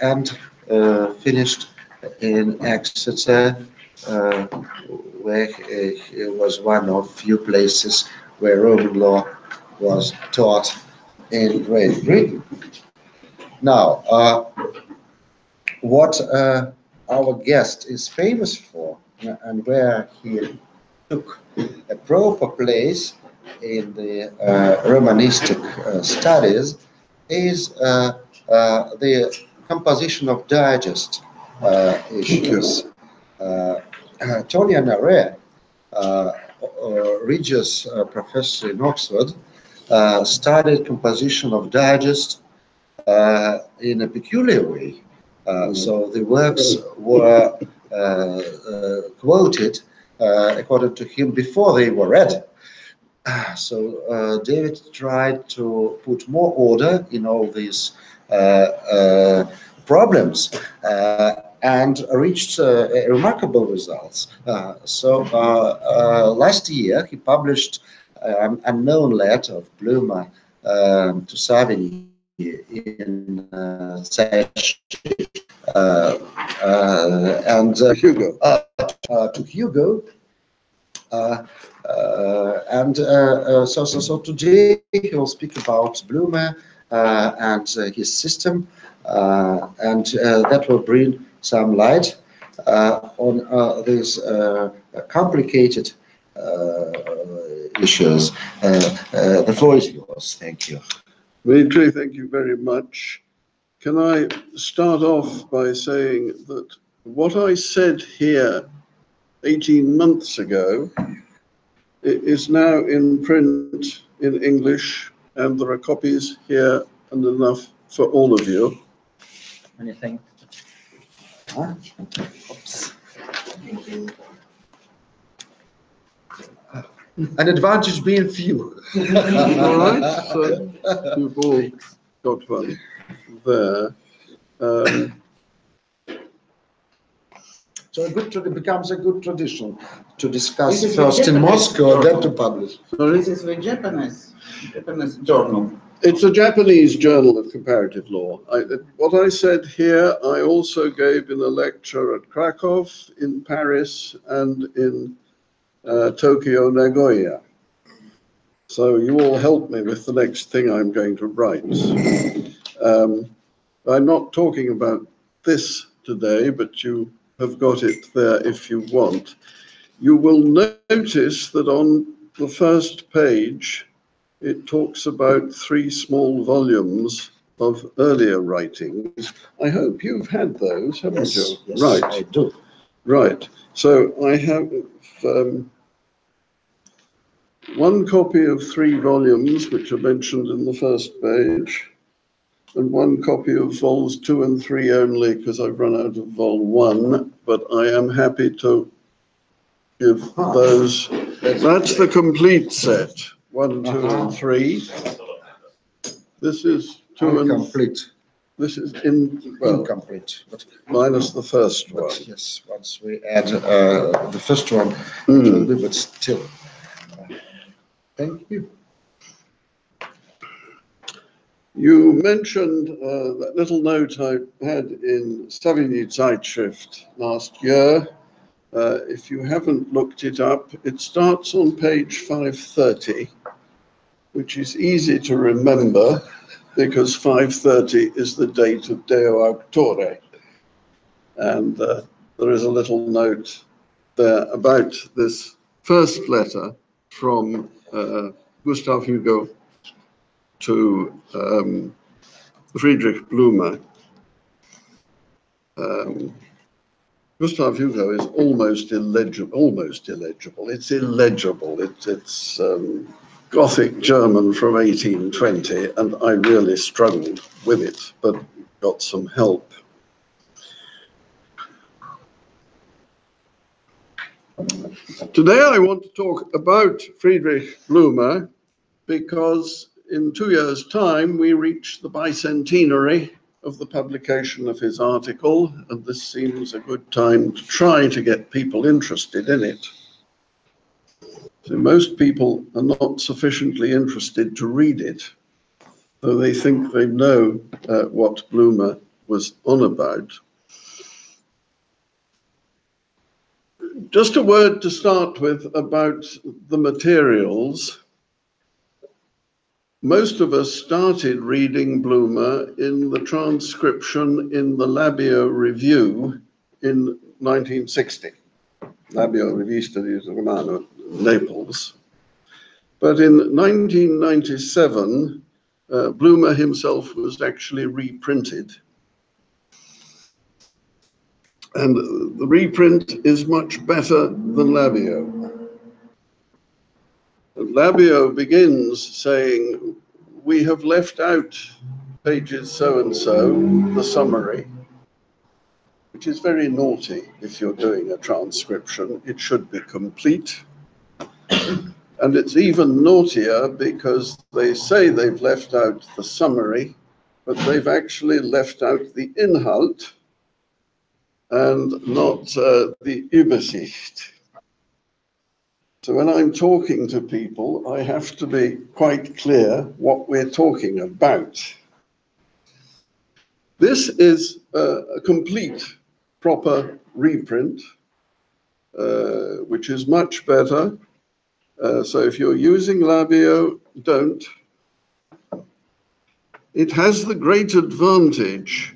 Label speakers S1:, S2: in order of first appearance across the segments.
S1: and finished in Exeter, where it was one of few places where Roman law was taught in Great Britain. Now, what our guest is famous for, and where he took a proper place in the Romanistic studies, is the composition of digest issues. Tony Anare, Regius professor in Oxford, studied composition of digest in a peculiar way. So the works were quoted according to him before they were read. So David tried to put more order in all these problems and reached remarkable results. So last year he published an unknown letter of Bloomer to Savigny in and Hugo to Hugo. So today he will speak about Bloomer and his system, and that will bring some light on these complicated issues. The floor is yours. Thank you.
S2: Dmitry, thank you very much. Can I start off by saying that what I said here 18 months ago is now in print in English, and there are copies here and enough for all of you.
S3: Anything?
S1: Oops. An advantage being few.
S2: All right, so you've all got one there.
S1: So it becomes a good tradition to discuss first in Moscow, then to publish.
S2: Sorry?
S3: This is the Japanese journal.
S2: It's a Japanese journal of comparative law. What I said here, I also gave in a lecture at Krakow, in Paris, and in Tokyo, Nagoya. So you all help me with the next thing I'm going to write. I'm not talking about this today, but you have got it there if you want. You will notice that on the first page, it talks about 3 small volumes of earlier writings. I hope you've had those, haven't you?
S1: Yes,
S2: right.
S1: I do.
S2: Right. So I have one copy of 3 volumes, which are mentioned in the first page, and one copy of vols 2 and 3 only, because I've run out of vol 1, but I am happy to give those. That's the complete set, 1, 2, and 3. This is 2 and
S1: Incomplete.
S2: This is
S1: Incomplete. But,
S2: minus the first one.
S1: Yes, once we add the first one, it will be, but still. Thank you.
S2: You mentioned that little note I had in Savigny Zeitschrift last year. If you haven't looked it up, it starts on page 530, which is easy to remember because 530 is the date of Deo Auctore. And there is a little note there about this first letter from Gustav Hugo to Friedrich Bloomer. Gustav Hugo is almost illegible. It's illegible. It's Gothic German from 1820, and I really struggled with it, but got some help. Today I want to talk about Friedrich Bloomer because in 2 years' time we reach the bicentenary of the publication of his article, and this seems a good time to try to get people interested in it. So most people are not sufficiently interested to read it. So they think they know what Blumer was on about. Just a word to start with about the materials. Most of us started reading Blumer in the transcription in the Labio Review in 1960. Labio Rivista di Romano, Naples. But in 1997, Blumer himself was actually reprinted. And the reprint is much better than Labio. And Labio begins saying, we have left out pages so-and-so, the summary, which is very naughty if you're doing a transcription. It should be complete. And it's even naughtier because they say they've left out the summary, but they've actually left out the Inhalt and not the Übersicht. So when I'm talking to people, I have to be quite clear what we're talking about. This is a complete, proper reprint, which is much better. So if you're using Labio, don't. It has the great advantage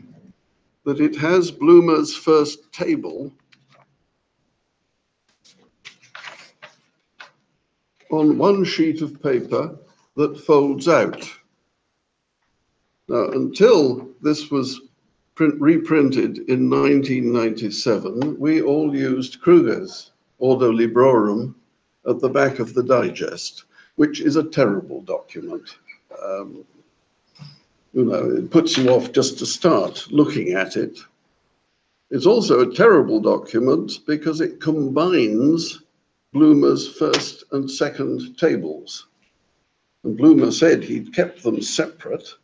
S2: that it has Blumer's first table on one sheet of paper that folds out. Now, until this was reprinted in 1997, we all used Kruger's Ordo Librorum at the back of the digest, which is a terrible document. It puts you off just to start looking at it. It's also a terrible document because it combines Blumer's first and second tables. And Blumer said he'd kept them separate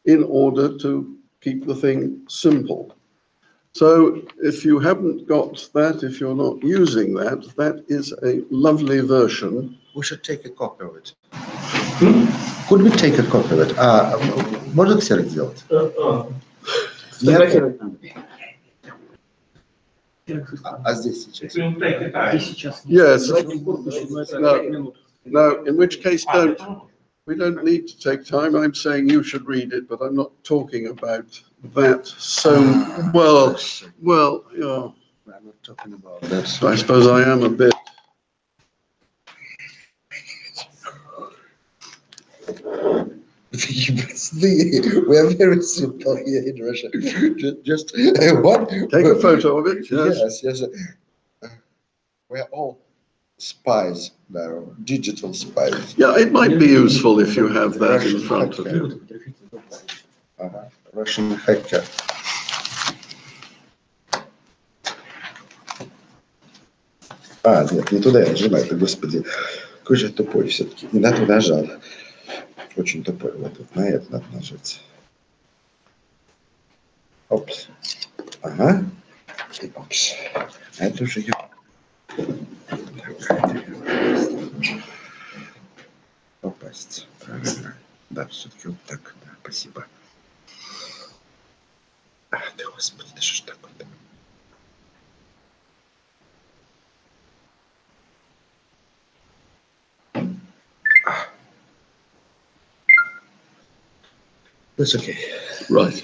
S2: in order to keep the thing simple. So if you haven't got that, if you're not using that, that is a lovely version.
S1: We should take a copy of it. Could we take a copy of it? Можно ксерокс сделать? А здесь сейчас?
S2: Yes. No, in which case we don't need to take time. I'm saying you should read it, but I'm not talking about that so well. Well, yeah.
S1: I'm not talking about that.
S2: I suppose I am a bit.
S1: We are very simple here in Russia. Just what?
S2: Take a photo of it. Yes.
S1: Yes. We're all spies now, digital spies.
S2: Yeah, it might be useful if you have that in front of you.
S1: Russian hacker. Нет, не туда я нажимаю, господи. Какой же тупой все-таки. Не на ту нажал. Очень тупой. Вот на это надо нажать. Опс. Ага. И опс. Это уже я. Попасть. Правильно. Да, все-таки вот так. Да, спасибо. Ах ты, господи, да что ж такое-то? That's okay.
S2: Right.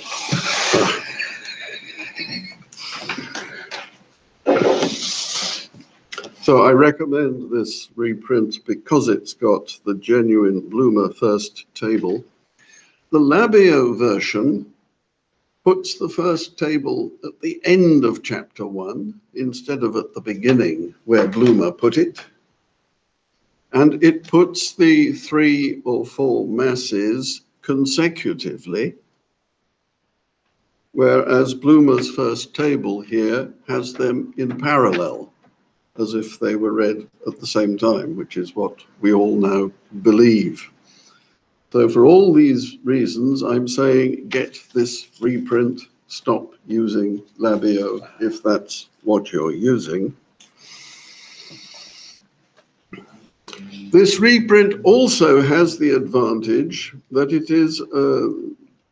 S2: So I recommend this reprint because it's got the genuine Blumer first table. The Labio version puts the first table at the end of chapter 1 instead of at the beginning where Blumer put it. And it puts the 3 or 4 masses consecutively, whereas Blumer's first table here has them in parallel, as if they were read at the same time, which is what we all now believe. So for all these reasons, I'm saying get this reprint, stop using Labio if that's what you're using. This reprint also has the advantage that it is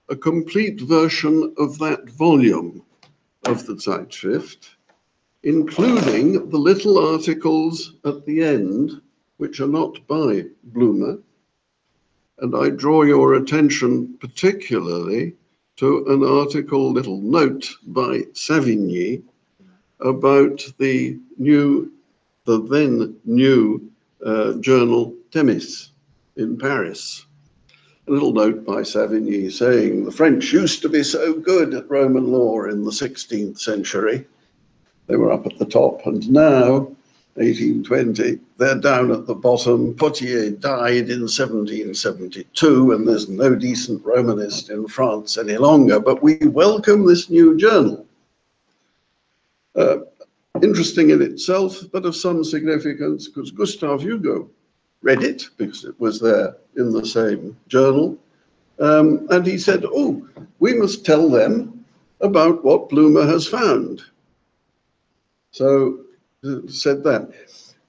S2: a complete version of that volume of the Zeitschrift, including the little articles at the end, which are not by Blumer. And I draw your attention particularly to an article, little note by Savigny about the then new journal Themis in Paris. A little note by Savigny saying the French used to be so good at Roman law in the 16th century. They were up at the top, and now, 1820, they're down at the bottom. Potier died in 1772, and there's no decent Romanist in France any longer, but we welcome this new journal. Interesting in itself, but of some significance, because Gustave Hugo read it, because it was there in the same journal, and he said, oh, we must tell them about what Blumer has found. So, said that.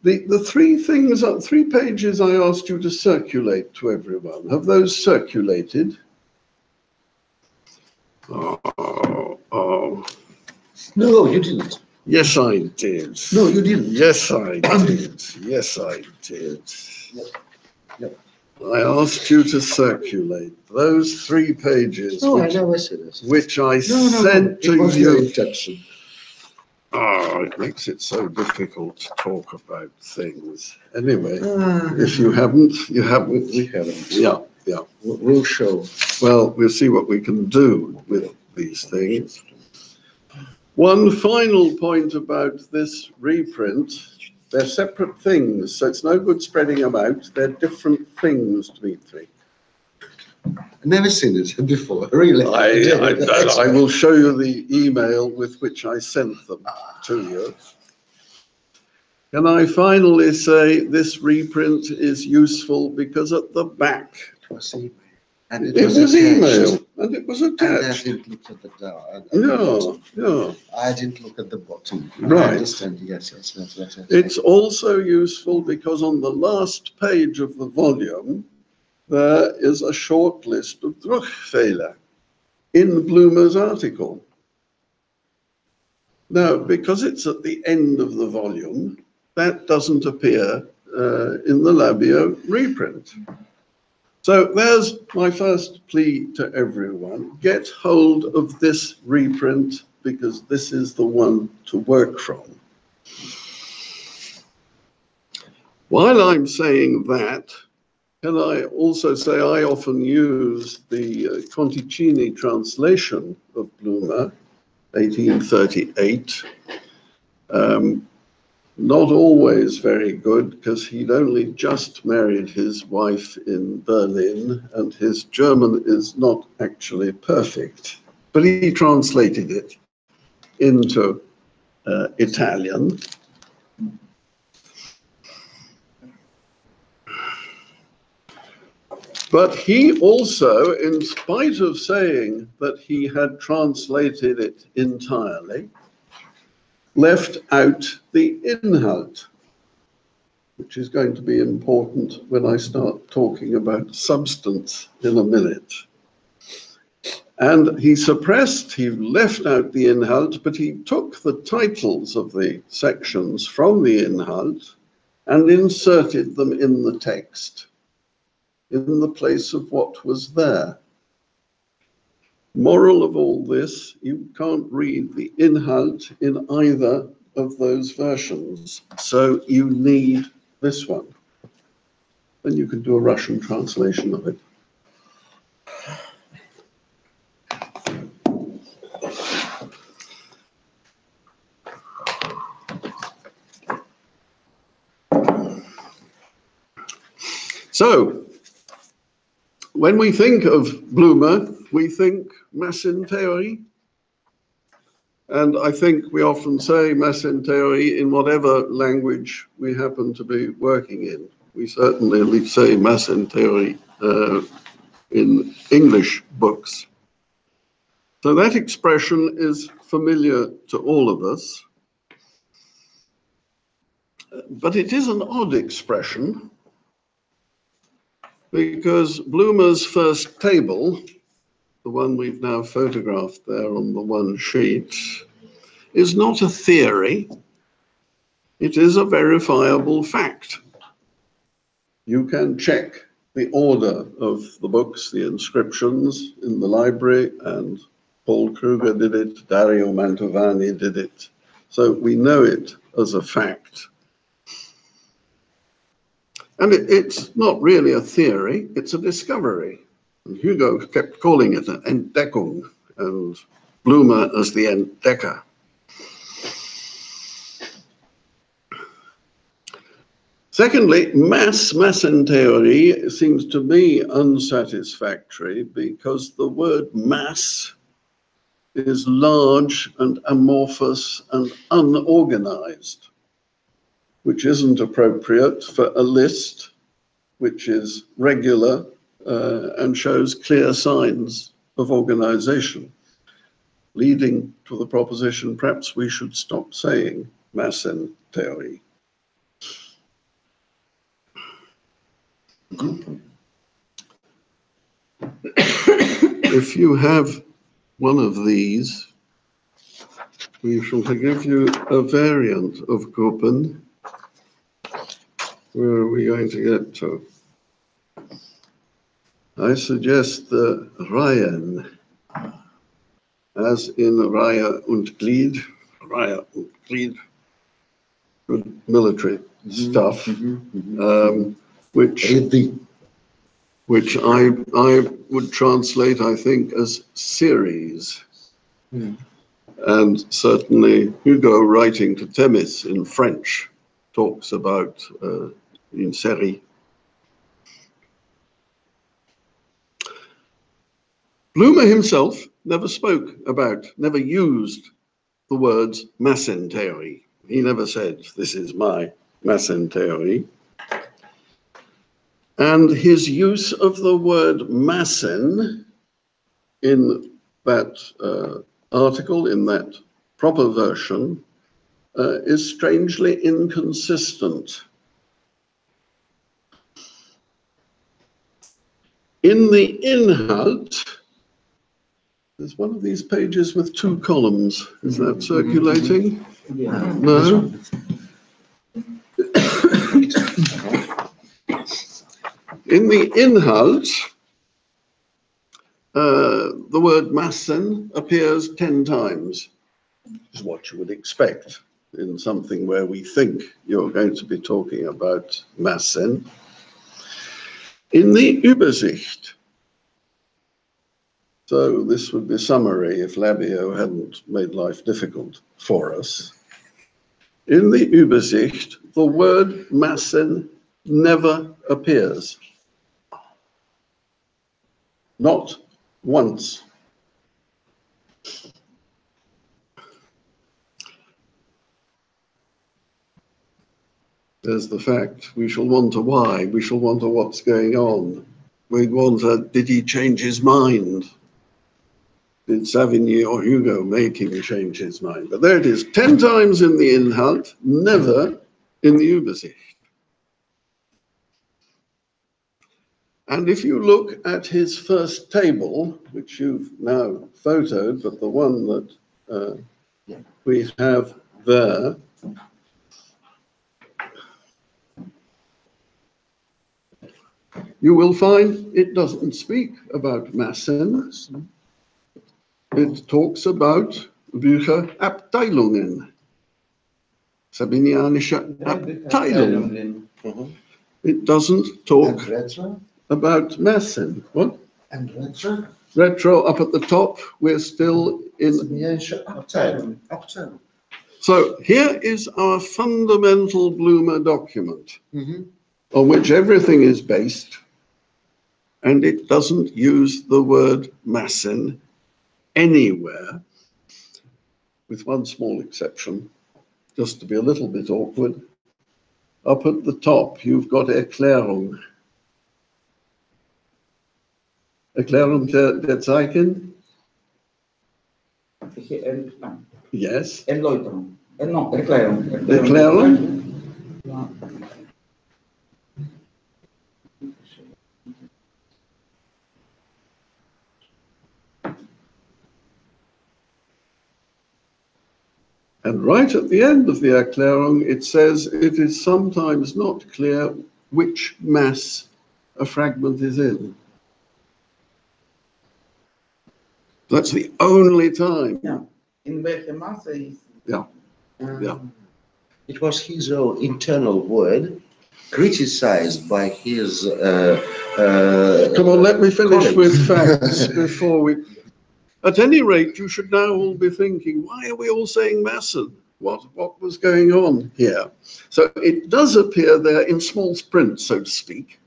S2: The three pages I asked you to circulate to everyone, have those circulated? Oh.
S1: No, you didn't.
S2: Yes, I did.
S1: No, you didn't.
S2: Yes, I did. Yes, I did.
S1: Yep.
S2: I asked you to circulate those 3 pages,
S1: No, I never said this.
S2: which I sent to
S1: it was your
S2: you.
S1: intention.
S2: Oh, it makes it so difficult to talk about things. Anyway, if you haven't, you haven't.
S1: We haven't.
S2: Yeah.
S1: We'll show.
S2: Well, we'll see what we can do with these things. One final point about this reprint, they're separate things, so it's no good spreading them out. They're different things, Dmitry.
S1: I've never seen it before, really.
S2: I will show you the email with which I sent them to you. Can I finally say this reprint is useful because at the back,
S1: It was email. And
S2: it was email, and it was attached.
S1: And I didn't look at the
S2: Yeah.
S1: I didn't look at the bottom.
S2: Right.
S1: I understand. Yes.
S2: It's also useful because on the last page of the volume, there is a short list of Druckfehler in Blumer's article. Now, because it's at the end of the volume, that doesn't appear in the Labio reprint. So there's my first plea to everyone. Get hold of this reprint because this is the one to work from. While I'm saying that, can I also say I often use the Conticini translation of Blumer, 1838. Not always very good, because he'd only just married his wife in Berlin, and his German is not actually perfect. But he translated it into Italian. But he also, in spite of saying that he had translated it entirely, left out the Inhalt, which is going to be important when I start talking about substance in a minute. And he left out the Inhalt, but he took the titles of the sections from the Inhalt and inserted them in the text, in the place of what was there. Moral of all this, you can't read the Inhalt in either of those versions, so you need this one. Then you can do a Russian translation of it. So, when we think of Blumer, we think Massentheorie. And I think we often say Massentheorie in whatever language we happen to be working in. We certainly say Massentheorie in English books. So that expression is familiar to all of us. But it is an odd expression because Blumer's first table, the one we've now photographed there on the one sheet, is not a theory. It is a verifiable fact. You can check the order of the books, the inscriptions in the library, and Paul Kruger did it, Dario Mantovani did it. So we know it as a fact. And it's not really a theory, it's a discovery. And Hugo kept calling it an Entdeckung, and Blumer as the Entdecker. Secondly, Massentheorie seems to be unsatisfactory because the word mass is large and amorphous and unorganized, which isn't appropriate for a list which is regular and shows clear signs of organization, leading to the proposition perhaps we should stop saying Massentheorie. If you have one of these, we shall give you a variant of Gruppen. Where are we going to get to? I suggest the Reihen, as in Reihe und Glied, good military stuff, which I would translate, I think, as series. And certainly Hugo, writing to Themis in French, talks about une série. Blumer himself never used the words Massentheorie. He never said, this is my Massentheorie. And his use of the word Massen in that article, in that proper version, is strangely inconsistent. In the Inhalt, there's one of these pages with two columns. Is that circulating?
S3: Yeah.
S2: No? In the Inhalt, the word Massen appears 10 times, is what you would expect in something where we think you're going to be talking about Massen. In the Übersicht, so this would be summary if Labio hadn't made life difficult for us. In the Übersicht, the word Massen never appears. Not once. There's the fact. We shall want a why. We shall want a what's going on. We want a did he change his mind? Did Savigny or Hugo make him change his mind? But there it is, 10 times in the Inhalt, never in the Übersicht. And if you look at his first table, which you've now photoed, but the one that we have there, you will find it doesn't speak about Massen. It talks about Bücherabteilungen, Sabinianische Abteilung. It doesn't talk about Massen. What?
S1: And retro?
S2: Retro up at the top, we're still in. So here is our fundamental Blumer document on which everything is based, and it doesn't use the word Massen anywhere, with one small exception, just to be a little bit awkward. Up at the top, you've got Erklärung. Erklärung der Zeichen? Yes.
S3: Erläuterung. No, Erklärung.
S2: Erklärung? And right at the end of the Erklärung, it says it is sometimes not clear which mass a fragment is in. That's the only time.
S3: Yeah. In welche Masse ist
S2: Yeah, yeah.
S1: It was his own internal word, criticized by his.
S2: Come on, let me finish
S1: colleagues.
S2: with facts before we. At any rate, you should now all be thinking, why are we all saying Massen? What was going on here? So it does appear there in small print, so to speak.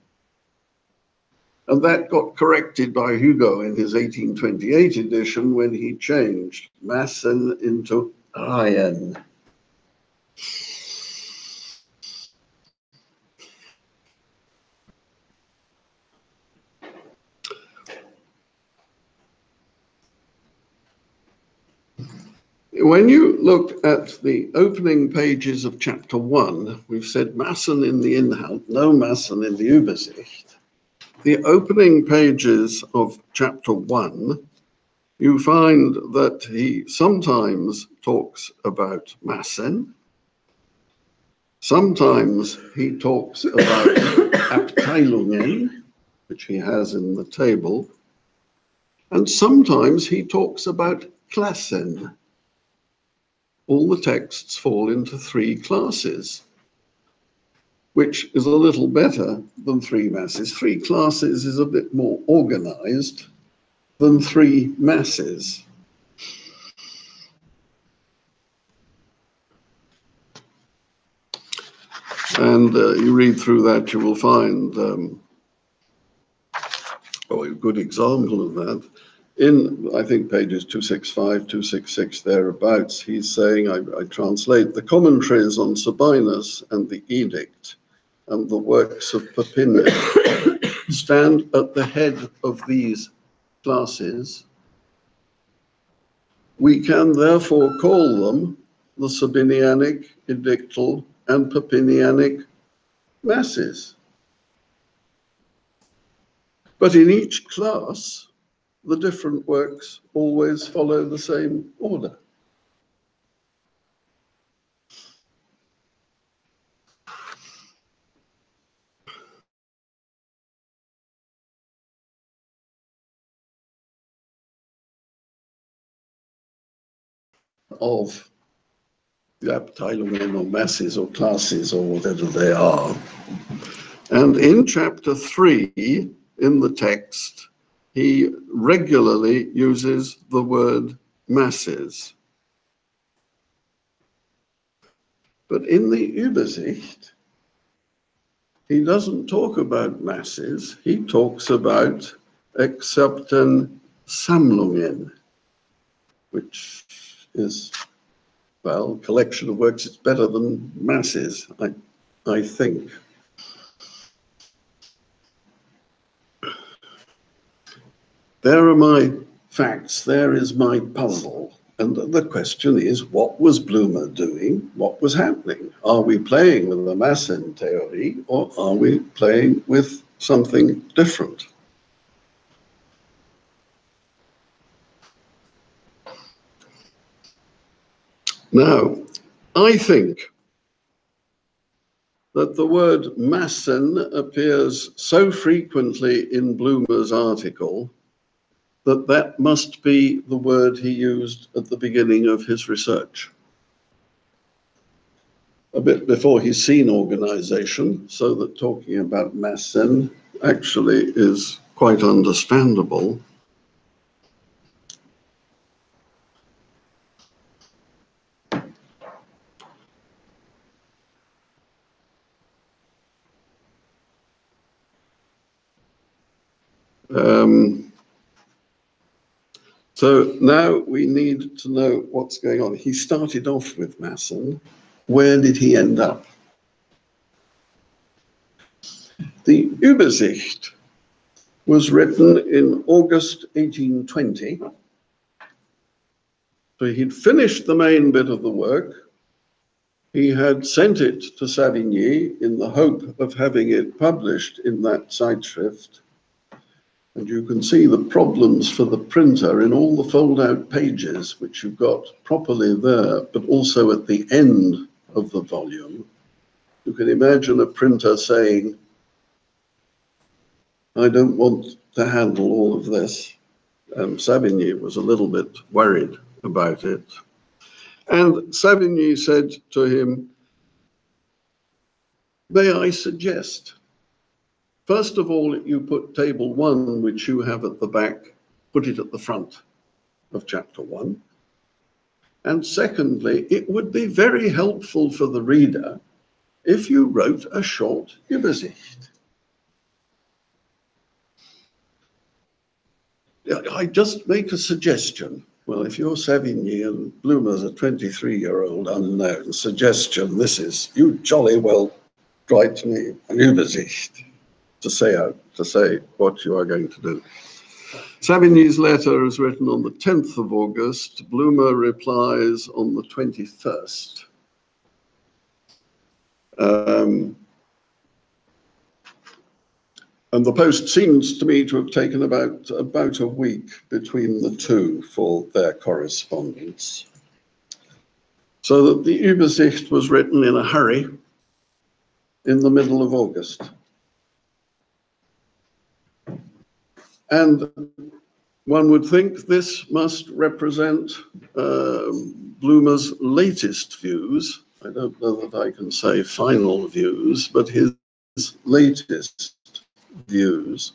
S2: And that got corrected by Hugo in his 1828 edition when he changed Massen into Reihen. When you look at the opening pages of chapter 1, we've said Massen in the Inhalt, no Massen in the Übersicht. The opening pages of chapter 1, you find that he sometimes talks about Massen, sometimes he talks about Abteilungen, which he has in the table, and sometimes he talks about Klassen. All the texts fall into 3 classes, which is a little better than 3 masses. 3 classes is a bit more organized than 3 masses. And you read through that, you will find a good example of that. In, I think, pages 265, 266, thereabouts, he's saying, I translate, the commentaries on Sabinus and the Edict and the works of Papinian stand at the head of these classes. We can therefore call them the Sabinianic, Edictal, and Papinianic masses. But in each class, the different works always follow the same order. Of the Abteilungen or masses or classes or whatever they are. And in chapter 3, in the text, he regularly uses the word masses. But in the Übersicht, he doesn't talk about masses, he talks about excepten Sammlungen, which is, well, collection of works. It's better than masses, I think. There are my facts, there is my puzzle. And the question is, what was Blumer doing? What was happening? Are we playing with the Massen theory, or are we playing with something different? Now, I think that the word Massen appears so frequently in Blumer's article that that must be the word he used at the beginning of his research. A bit before he's seen organization, so that talking about Massen actually is quite understandable. So now we need to know what's going on. He started off with Massen. Where did he end up? The Übersicht was written in August 1820. So he'd finished the main bit of the work. He had sent it to Savigny in the hope of having it published in that Zeitschrift. And you can see the problems for the printer in all the fold-out pages, which you've got properly there, but also at the end of the volume. You can imagine a printer saying, I don't want to handle all of this. And Savigny was a little bit worried about it. And Savigny said to him, may I suggest, first of all, you put table 1, which you have at the back, put it at the front of chapter 1. And secondly, it would be very helpful for the reader if you wrote a short Übersicht. I just make a suggestion. Well, if you're Savigny and Blumer's a 23-year-old unknown suggestion, this is, you jolly well write me an Übersicht to say what you are going to do. Savigny's letter is written on the 10th of August. Blumer replies on the 21st. And the post seems to me to have taken about a week between the two for their correspondence. So that the Übersicht was written in a hurry in the middle of August. And one would think this must represent Blumer's latest views. I don't know that I can say final views, but his latest views,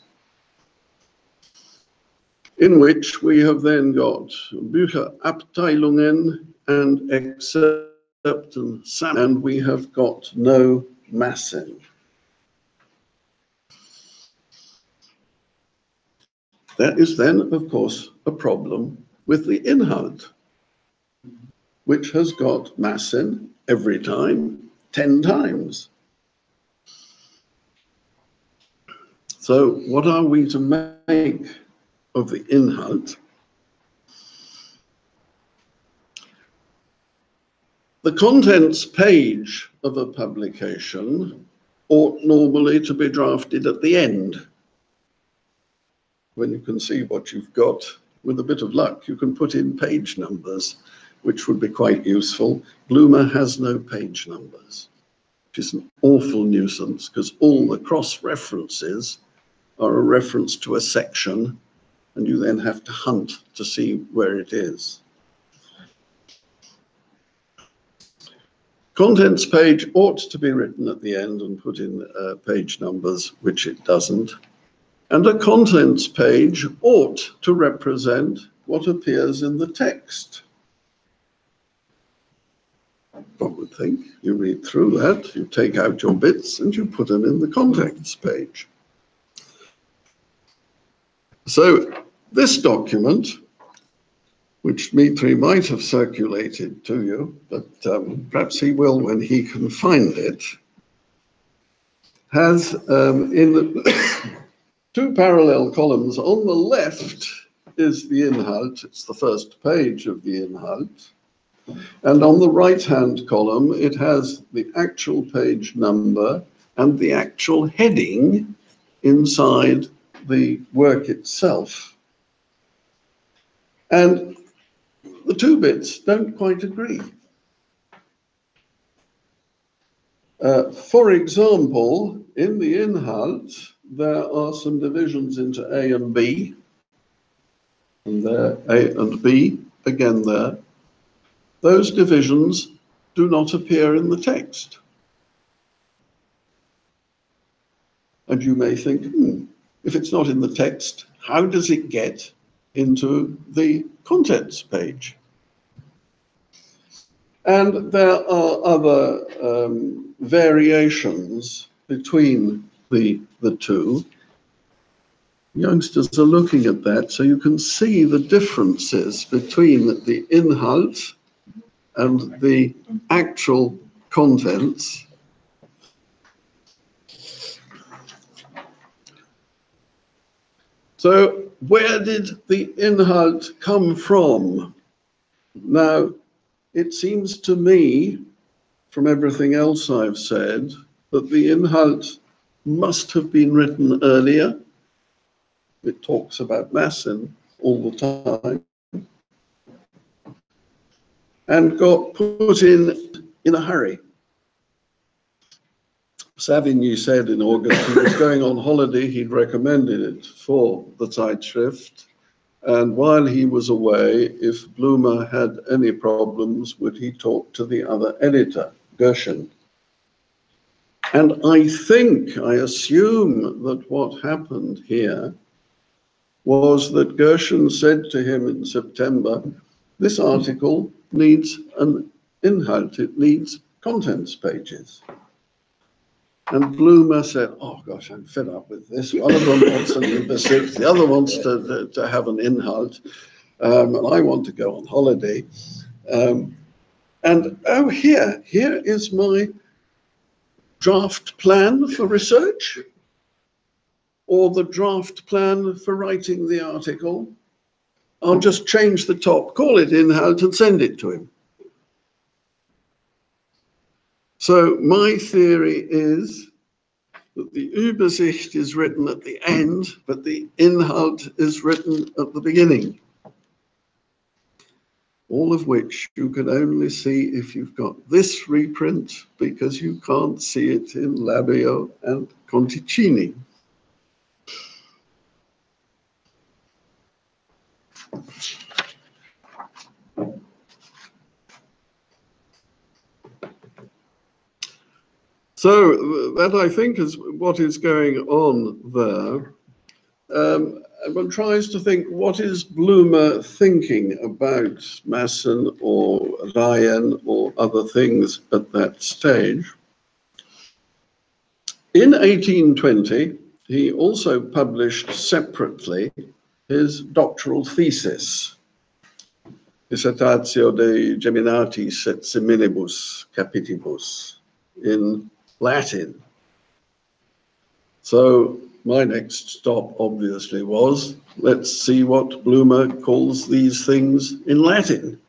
S2: in which we have then got Bücherabteilungen and Acceptance, and we have got no Massen. There is then, of course, a problem with the Inhalt, which has got Massen every time, 10 times. So what are we to make of the Inhalt? The contents page of a publication ought normally to be drafted at the end, when you can see what you've got. With a bit of luck, you can put in page numbers, which would be quite useful. Blumer has no page numbers, which is an awful nuisance, because all the cross-references are a reference to a section, and you then have to hunt to see where it is. Contents page ought to be written at the end and put in page numbers, which it doesn't. And a contents page ought to represent what appears in the text. One would think you read through that, you take out your bits and you put them in the contents page. So this document, which Dmitri might have circulated to you, but perhaps he will when he can find it, has in the two parallel columns. On the left is the Inhalt, it's the first page of the Inhalt. And on the right-hand column, it has the actual page number and the actual heading inside the work itself. And the two bits don't quite agree. For example, in the Inhalt, there are some divisions into A and B, and there A and B, again there. Those divisions do not appear in the text. And you may think, if it's not in the text, how does it get into the contents page? And there are other variations between the two. Youngsters are looking at that, so you can see the differences between the Inhalt and the actual contents. So where did the Inhalt come from? Now, it seems to me, from everything else I've said, that the Inhalt must have been written earlier, It talks about Massen all the time, and got put in a hurry. Savigny said in August he was going on holiday. He'd recommended it for the Zeitschrift. And while he was away, if Blumer had any problems, would he talk to the other editor, Gerschen? And I assume that what happened here was that Gerschen said to him in September, this article needs an inhalt, it needs contents pages. And Blumer said, oh gosh, I'm fed up with this. One of them wants an Übersicht, the other wants to have an inhalt, and I want to go on holiday. And oh, here is my draft plan for research, or the draft plan for writing the article. I'll just change the top, call it inhalt, and send it to him. So my theory is that the Übersicht is written at the end, but the Inhalt is written at the beginning. All of which you can only see if you've got this reprint, because you can't see it in Labeo and Conticini. So that, I think, is what is going on there. One tries to think, what is Blumer thinking about Massen or Ryan or other things at that stage? In 1820, he also published separately his doctoral thesis, Dissertatio de Geminatis et Similibus Capitibus, in Latin. So my next stop obviously was, let's see what Blumer calls these things in Latin,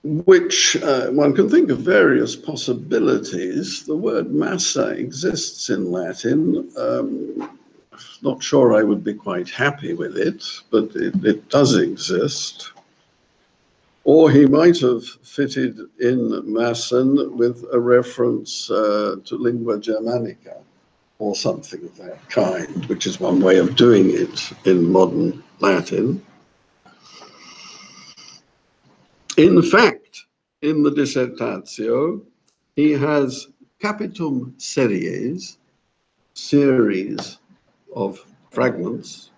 S2: which one can think of various possibilities. The word massa exists in Latin. Not sure I would be quite happy with it, but it does exist. Or he might have fitted in Massen with a reference to lingua germanica or something of that kind, which is one way of doing it in modern Latin. In fact, in the Dissertatio, he has capitum series, series of fragments,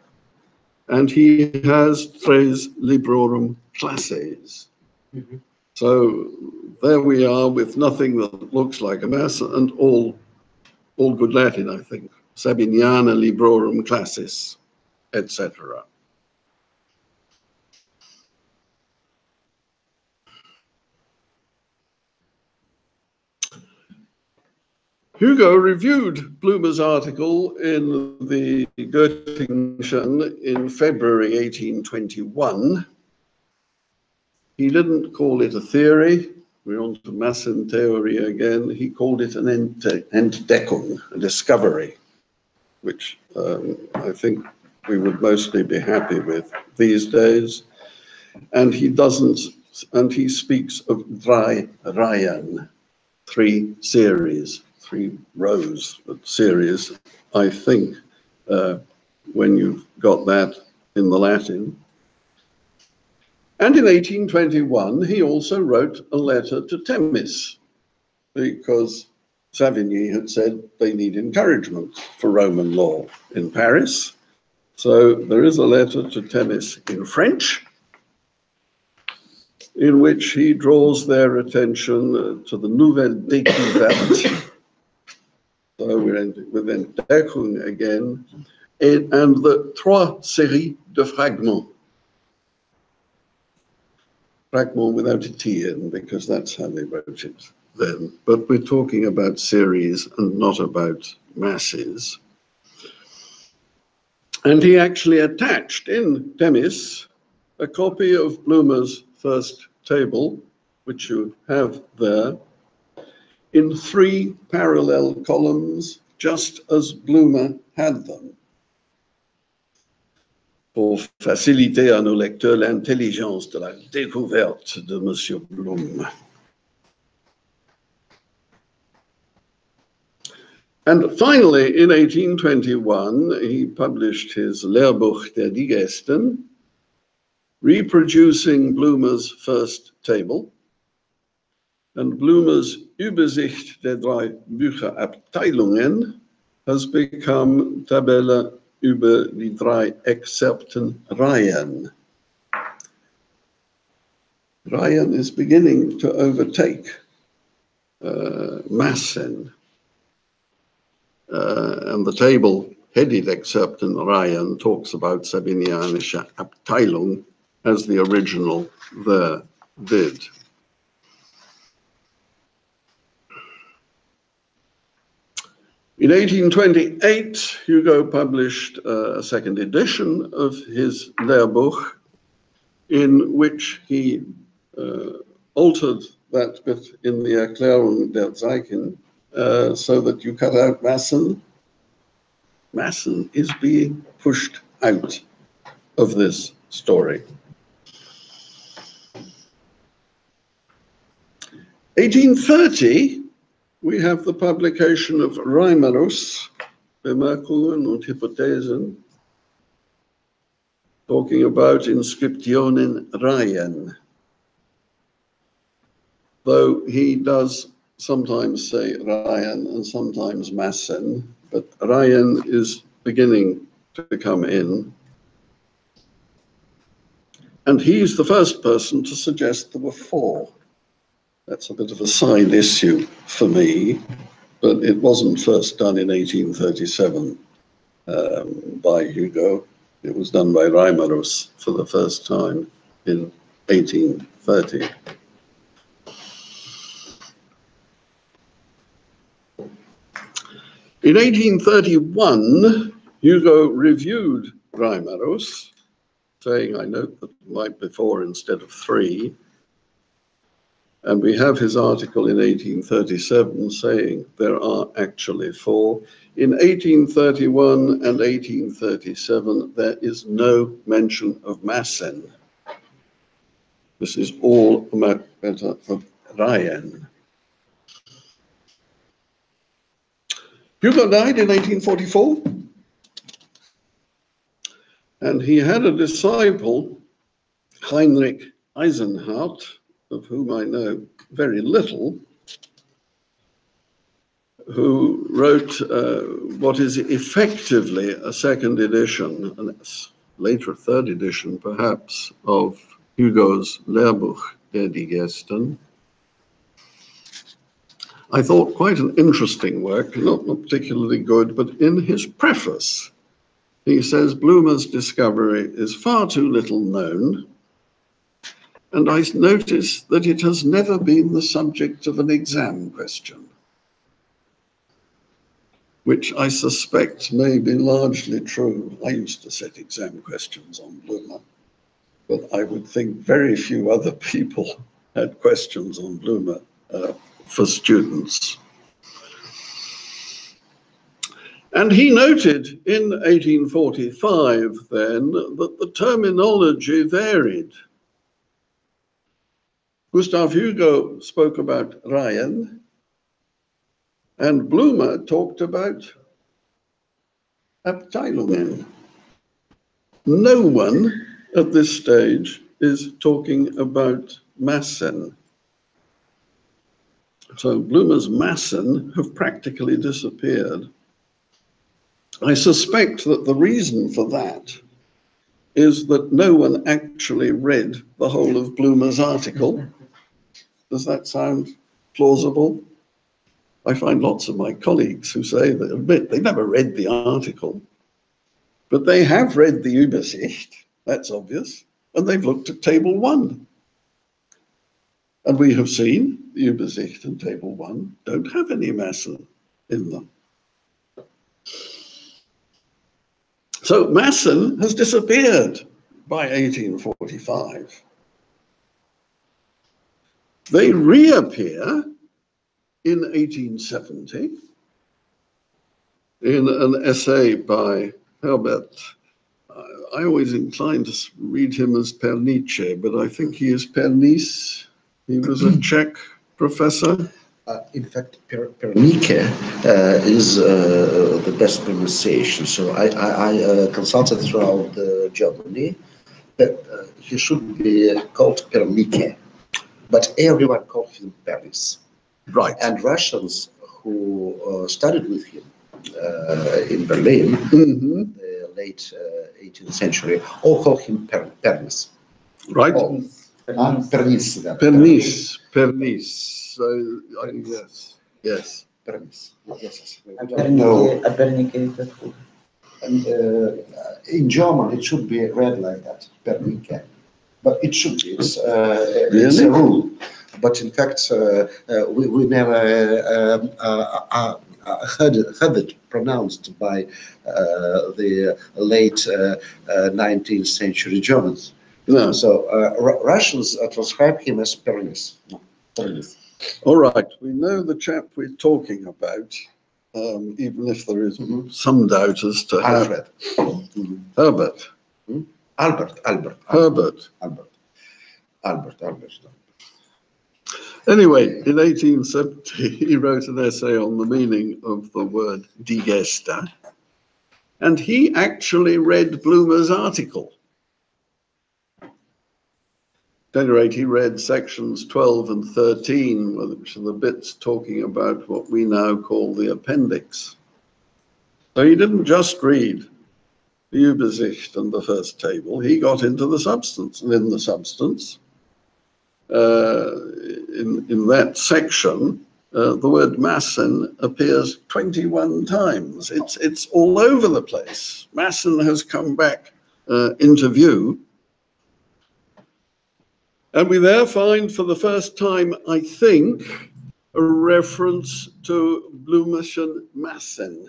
S2: and he has tres librorum classes. Mm-hmm. So there we are with nothing that looks like a mass, and all good Latin, I think. Sabiniana librorum classis, etc. Hugo reviewed Blumer's article in the Göttingen in February 1821. He didn't call it a theory. We're on to Massen theory again. He called it an Entdeckung, a discovery, which I think we would mostly be happy with these days. And he doesn't, and he speaks of drei Reihen, 3 series, 3 rows of series, I think, when you've got that in the Latin. And in 1821, he also wrote a letter to Themis, because Savigny had said they need encouragement for Roman law in Paris. So there is a letter to Themis in French, in which he draws their attention to the nouvelle découverte. So we're with Entdeckung again, and the 3 séries de fragments. Fragment without a T in, because that's how they wrote it then. But we're talking about series and not about masses. And he actually attached in Themis a copy of Blumer's first table, which you have there, in 3 parallel columns, just as Blumer had them. Pour faciliter à nos lecteurs l'intelligence de la découverte de Monsieur Blum. And finally, in 1821, he published his Lehrbuch der Digesten, reproducing Blumer's first table. And Blumer's Übersicht der drei Bücherabteilungen has become Tabelle über die drei Exzerptenreihen. Reihen is beginning to overtake Massen. And the table headed Exzerptenreihen talks about Sabinianische Abteilung as the original there did. In 1828, Hugo published a second edition of his Lehrbuch, in which he altered that bit in the Erklärung der Zeichen so that you cut out Massen. Massen is being pushed out of this story. 1830, we have the publication of Reimarus, Bemerkungen und Hypothesen, talking about Inscriptionenreihen. Though he does sometimes say Reihen and sometimes Massen, but Reihen is beginning to come in. And he's the first person to suggest there were four. That's a bit of a side issue for me, but it wasn't first done in 1837 by Hugo. It was done by Reimarus for the first time in 1830. In 1831, Hugo reviewed Reimarus, saying, I note that it might be four instead of three. And we have his article in 1837 saying there are actually four. In 1831 and 1837, there is no mention of Massen. This is all a matter of Reihen. Hugo died in 1844, and he had a disciple, Heinrich Eisenhardt, of whom I know very little, who wrote what is effectively a second edition, and later a third edition perhaps, of Hugo's Lehrbuch der Digesten. I thought quite an interesting work, not particularly good, but in his preface, he says Blumer's discovery is far too little known, and I notice that it has never been the subject of an exam question, which I suspect may be largely true. I used to set exam questions on Blumer, but I would think very few other people had questions on Blumer for students. And he noted in 1845 then that the terminology varied. Gustav Hugo spoke about Reihen, and Blumer talked about Abteilungen. No one at this stage is talking about Massen. So Blumer's Massen have practically disappeared. I suspect that the reason for that is that no one actually read the whole of Blumer's article. Does that sound plausible? I find lots of my colleagues who say that admit they never read the article, but they have read the Übersicht, that's obvious, and they've looked at table 1. And we have seen the Übersicht and table 1 don't have any Massen in them. So Massen has disappeared by 1845. They reappear in 1870 in an essay by Herbert. I always incline to read him as Pernice, but I think he is Pernice. He was a Czech professor.
S1: In fact, Pernice is the best pronunciation. So I consulted throughout Germany. He should be called Pernice, but everyone called him Pernice.
S2: Right.
S1: And Russians who studied with him in Berlin, the late 18th century, all call him Pernice.
S2: Right.
S1: Pernice.
S2: Pernice. Pernice. So, yes. Yes.
S1: Pernice. Yes.
S3: And
S1: In German, it should be read like that, Pernice. But it should be. It's a rule. But in fact, we never heard it pronounced by the late 19th century Germans.
S2: No.
S1: So Russians transcribe him as Pernice. Pernice.
S2: All right. We know the chap we're talking about, even if there is some doubt as to
S1: Alfred.
S2: Herbert.
S1: Albert.
S2: Herbert.
S1: Albert.
S2: Anyway, in 1870, he wrote an essay on the meaning of the word Digesta, and he actually read Blumer's article. At any rate, he read sections 12 and 13, which are the bits talking about what we now call the appendix. So he didn't just read the Übersicht and the first table, he got into the substance, and in the substance, in that section, the word Massen appears 21 times. It's all over the place. Massen has come back into view. And we there find for the first time, I think, a reference to Blumerschen Massen.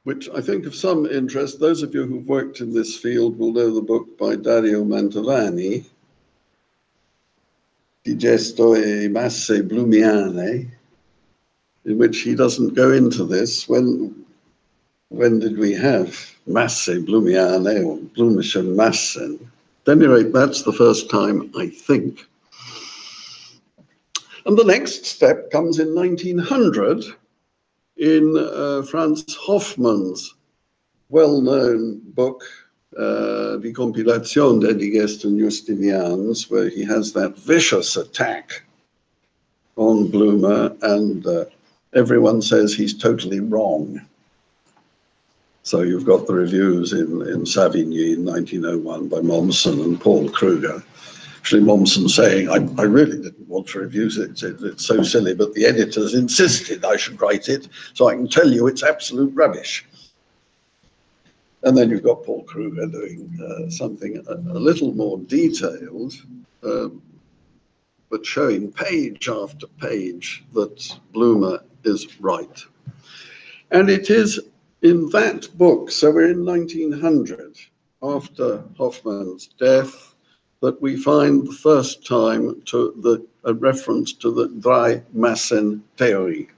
S2: Which I think of some interest. Those of you who've worked in this field will know the book by Dario Mantovani, Digesto Masse Blumiane, in which he doesn't go into this. When did we have Masse Blumiane or Blumerschen Massen? At any rate, that's the first time, I think. And the next step comes in 1900 in Franz Hoffmann's well-known book, Die Compilation der Diguesten Justinians, where he has that vicious attack on Blumer, and everyone says he's totally wrong. So you've got the reviews in Savigny in 1901 by Mommsen and Paul Kruger. Actually, Mommsen saying, I really didn't want to review it, it's so silly, but the editors insisted I should write it, so I can tell you it's absolute rubbish. And then you've got Paul Kruger doing something a little more detailed, but showing page after page that Blumer is right. And it is in that book, so we're in 1900, after Hoffmann's death, that we find the first time a reference to the Drei Massen theory.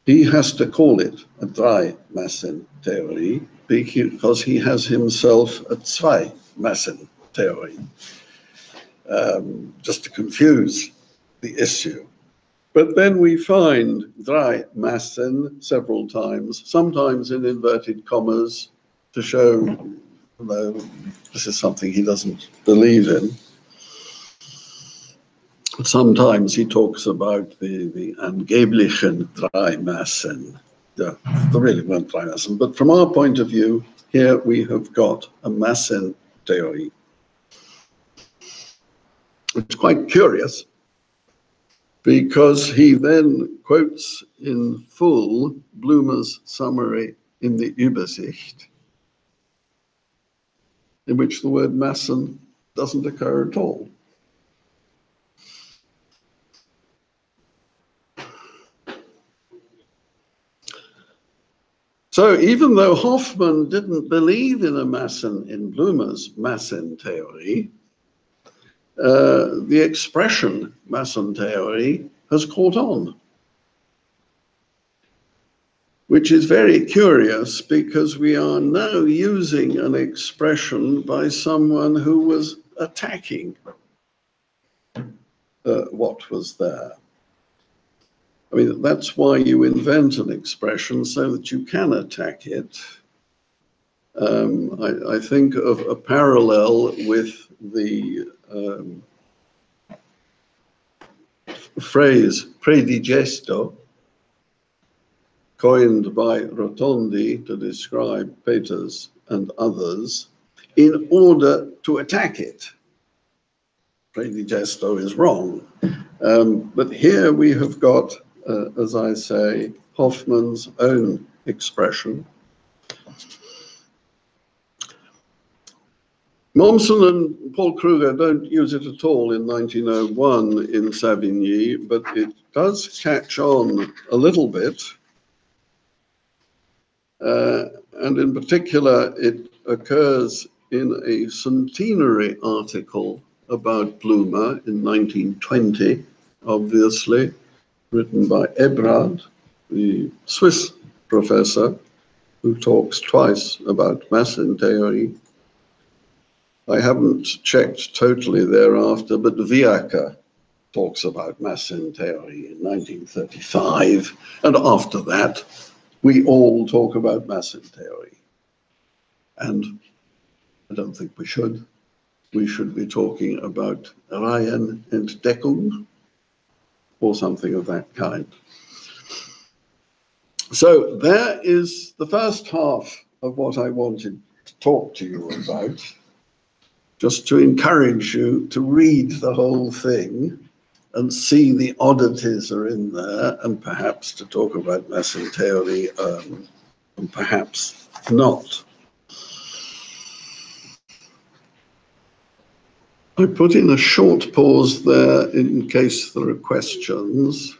S2: He has to call it a Drei Massen theory because he has himself a Zwei Massen theory, just to confuse the issue. But then we find Drei Massen several times, sometimes in inverted commas, to show this is something he doesn't believe in. Sometimes he talks about the angeblichen Drei Massen. There really weren't Drei Massen, but from our point of view, here we have got a Massen theory. It's quite curious, because he then quotes in full Blumer's summary in the Übersicht, in which the word Massen doesn't occur at all. So even though Hoffmann didn't believe in a Massen, in Blumer's Massen theory, the expression Massentheorie has caught on, which is very curious because we are now using an expression by someone who was attacking what was there. I mean, that's why you invent an expression, so that you can attack it. I think of a parallel with the phrase predigesto, coined by Rotondi to describe Peters and others, in order to attack it. Predigesto is wrong. But here we have got, as I say, Hoffman's own expression. Mommsen and Paul Kruger don't use it at all in 1901 in Savigny, but it does catch on a little bit. And in particular, it occurs in a centenary article about Blumer in 1920, obviously, written by Ebrard, the Swiss professor, who talks twice about Massentheorie. I haven't checked totally thereafter, but Viaker talks about Massentheorie in 1935, and after that, we all talk about Massentheorie. And I don't think we should. We should be talking about Reihenentdeckung or something of that kind. So there is the first half of what I wanted to talk to you about, just to encourage you to read the whole thing and see the oddities are in there, and perhaps to talk about Massentheorie, and perhaps not. I put in a short pause there in case there are questions.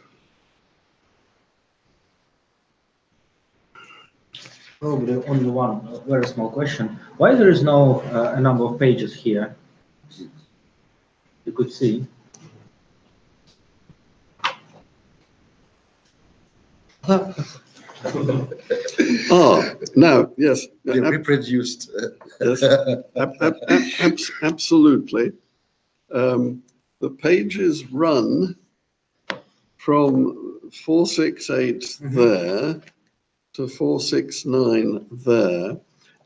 S4: Probably only one very small question. Why there is no a number of pages here? You could see.
S2: No, yes.
S1: They reproduced.
S2: Yes, absolutely. The pages run from 468 there to 469 there.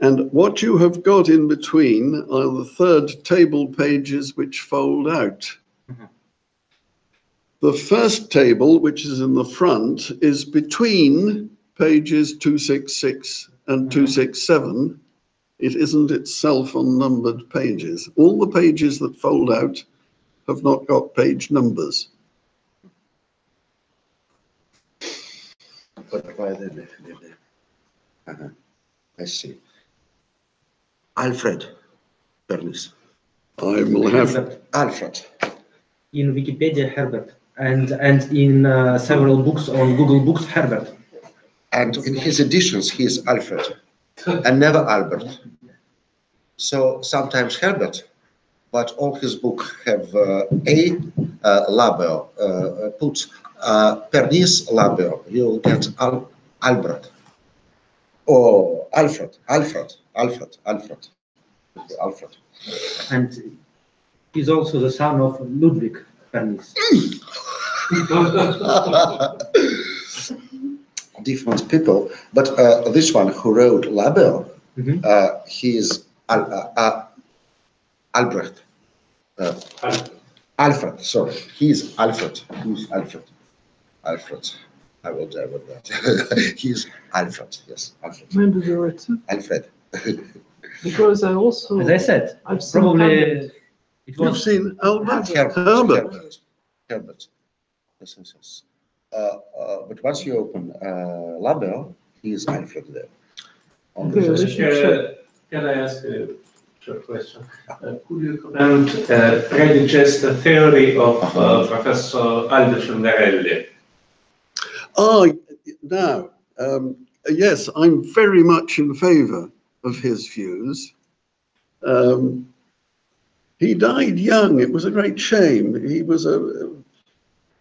S2: And what you have got in between are the third table pages which fold out. The first table, which is in the front, is between pages 266 and 267. It isn't itself on numbered pages. All the pages that fold out have not got page numbers.
S1: But why then? I see. Alfred Bernice.
S2: I will have
S1: Alfred.
S4: In Wikipedia, Herbert, and in several books on Google Books, Herbert.
S1: And in his editions, he is Alfred, and never Albert. So sometimes Herbert, but all his books have a label put Pernice label. You'll get Albert or Alfred.
S4: And he's also the son of Ludwig Pernice.
S1: Different people, but this one who wrote label, he is Albrecht. Alfred, sorry. He's Alfred. Alfred. I will die with that. He's Alfred, yes. Alfred.
S5: When did you write it?
S1: Alfred.
S5: Because I also...
S4: As I said,
S5: I've seen
S4: probably...
S5: Herbert.
S4: It
S2: You've
S4: was
S2: seen Albert?
S1: Herbert. Yes. But once you open label, he is Alfred there.
S5: Okay, we should check.
S6: Can I ask a short question? Could you comment predigest the theory of Professor Aldo.
S2: Now, yes, I'm very much in favor of his views. He died young. It was a great shame. He was a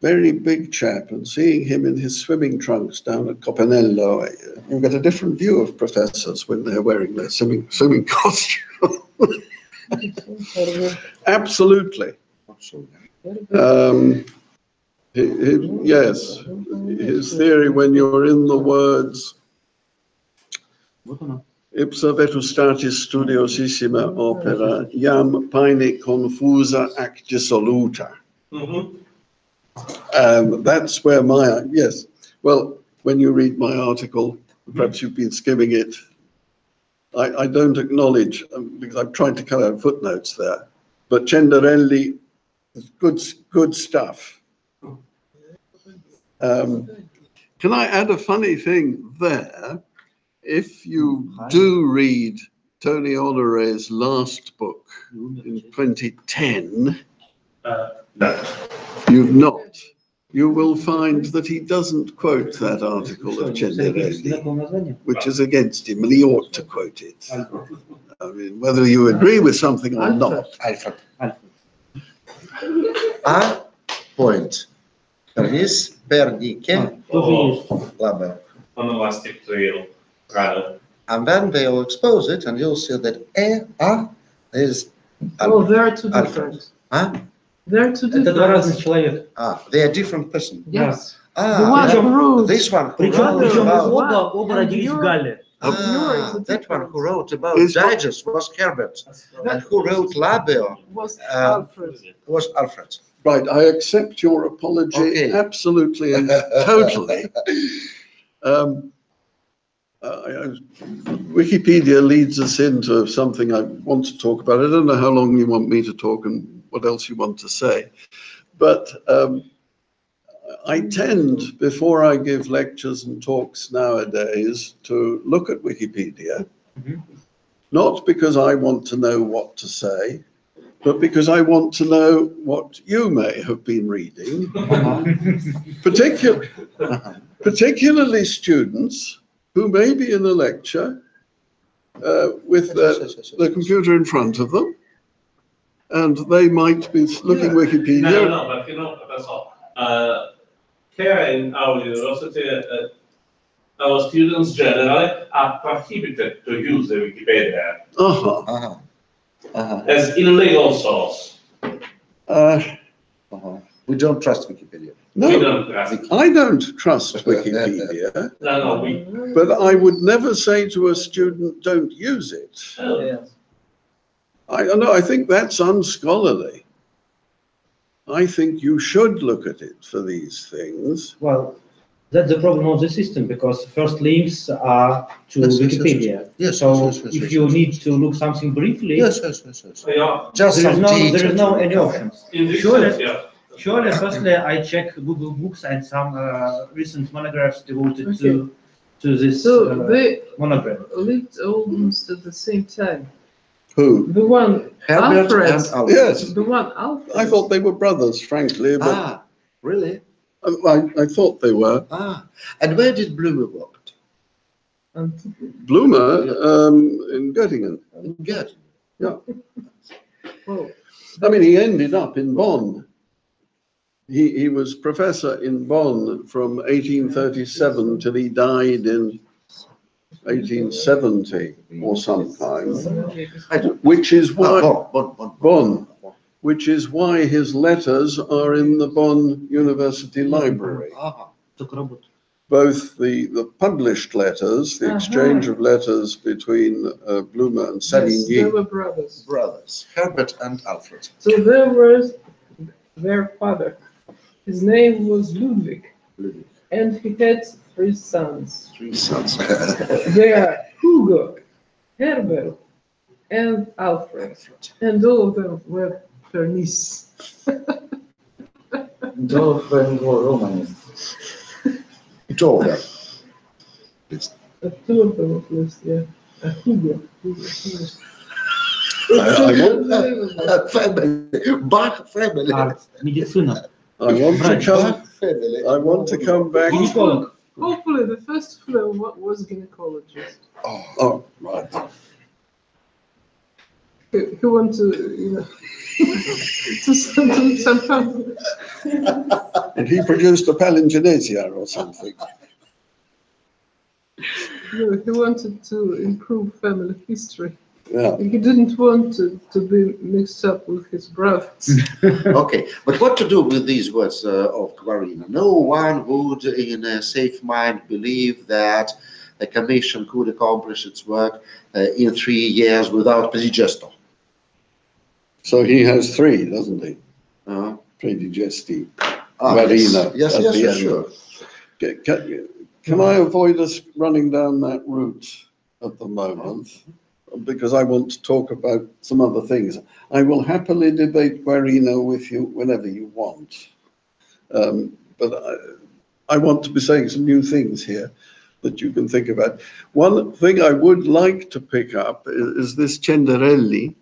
S2: very big chap, and seeing him in his swimming trunks down at Copanello, you get a different view of professors when they're wearing their swimming costume. Absolutely. Yes, his theory, when you're in the words ipsa vetus statis studiosissima opera, iam paene confusa ac dissoluta. That's where yes. Well, when you read my article, perhaps you've been skimming it, I don't acknowledge, because I've tried to cut out footnotes there, but Cendarelli is good stuff. Can I add a funny thing there? If you do read Tony Honoré's last book in 2010, you've not. You will find that he doesn't quote that article of Cendarelli, which is against him, and he ought to quote it. I mean, whether you agree with something or not.
S1: A point. Pernis, pernice, labe.
S6: Onomastic real.
S1: And then they will expose it, and you'll see that a is
S5: Well, there are two
S1: Alfred.
S5: different.
S1: Huh?
S5: There are two
S4: Это два разных
S5: different.
S4: человека.
S1: They are different persons.
S5: Yes. The
S1: Ah,
S5: one who wrote.
S1: this one who
S4: Причем
S1: wrote about
S4: оба родились в Галле.
S1: that one who wrote about
S2: Is-
S1: Digest was Herbert, and who wrote Labeo
S5: Was Alfred.
S1: was Alfred.
S2: Right, I accept your apology
S1: Okay.
S2: absolutely and totally. Wikipedia leads us into something I want to talk about. I don't know how long you want me to talk and what else you want to say, but I tend, before I give lectures and talks nowadays, to look at Wikipedia, not because I want to know what to say, but because I want to know what you may have been reading, particularly students who may be in a lecture with the computer in front of them, and they might be looking Wikipedia.
S6: No, but you know, Professor, here in our university, our students generally are prohibited to use the Wikipedia as illegal source.
S1: We don't trust Wikipedia.
S2: No,
S6: We don't trust.
S2: I don't trust Wikipedia,
S6: No, we.
S2: but I would never say to a student, don't use it.
S5: Yes.
S2: I think that's unscholarly. I think you should look at it for these things.
S4: Well, that's the problem of the system, because first links are to Wikipedia.
S1: Yes,
S4: So if you need to look something briefly,
S1: Yes.
S6: Yeah.
S1: Just
S4: there
S1: some
S4: is no any options.
S6: In this
S4: Surely,
S6: sense, yeah.
S4: surely, firstly, I check Google Books and some recent monographs devoted to this
S5: So they
S4: monograph.
S5: lived almost at the same time.
S2: Who?
S5: The one
S1: Herbert
S5: Alfred.
S1: and Alfred.
S2: Yes,
S5: The one Alfred.
S2: I thought they were brothers, frankly, but
S1: Really?
S2: I thought they were.
S1: And where did Blumer work?
S5: And
S2: Blumer in Göttingen.
S1: In Goethe.
S2: Yeah.
S5: well,
S2: I mean, he ended up in Bonn. He was professor in Bonn from 1837 till he died in 1870 or sometime, which is why Bonn, which is why his letters are in the Bonn University Library. Both the published letters, the exchange of letters between Blumer and
S5: yes, they
S2: Savigny.
S5: were brothers.
S1: Brothers, Herbert and Alfred.
S5: So there was their father. His name was Ludwig, and he had three sons.
S1: Three sons.
S5: They are Hugo, Herbert, and Alfred, and all of them were Pernice.
S3: And all of them were Romanists.
S1: Two of them.
S5: Two of them at least, yeah. Hugo.
S1: Family, Bach family.
S4: Медицина.
S2: I want to come back.
S4: Гинеколог.
S5: Hopefully, the first floor was gynecologist.
S2: Oh, right.
S5: He want to, you know, to somehow.
S2: And he produced a palingenesia or something.
S5: No, he wanted to improve family history.
S2: Yeah.
S5: He didn't want to be mixed up with his brothers.
S1: Okay, but what to do with these words of Guarino? No one would, in a safe mind, believe that the commission could accomplish its work in 3 years without predigesto.
S2: So he has 3, doesn't he?
S1: Uh,
S2: Predigesti.
S1: yes,
S2: Guarino
S1: yes,
S2: at
S1: yes,
S2: the
S1: yes,
S2: end.
S1: sure.
S2: Can I avoid us running down that route at the moment? Because I want to talk about some other things. I will happily debate Guarino with you whenever you want. But I want to be saying some new things here that you can think about. One thing I would like to pick up is this Cenderelli.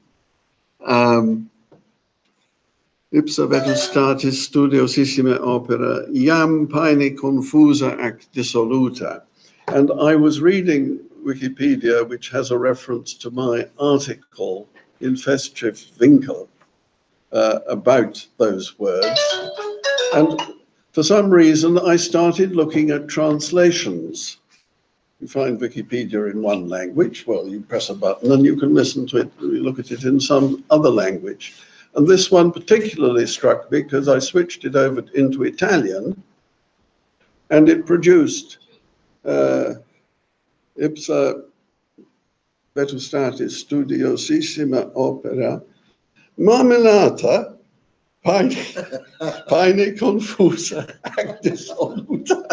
S2: Ipsa vetus statis studiosissima opera, iam paene confusa ac dissoluta. And I was reading Wikipedia, which has a reference to my article in Festschrift Winkel about those words. And for some reason, I started looking at translations. You find Wikipedia in one language, well, you press a button and you can listen to it, you look at it in some other language. And this one particularly struck me because I switched it over into Italian and it produced Ipsa vetus statis studiosissima opera marmelata paene confusa ac dissoluta.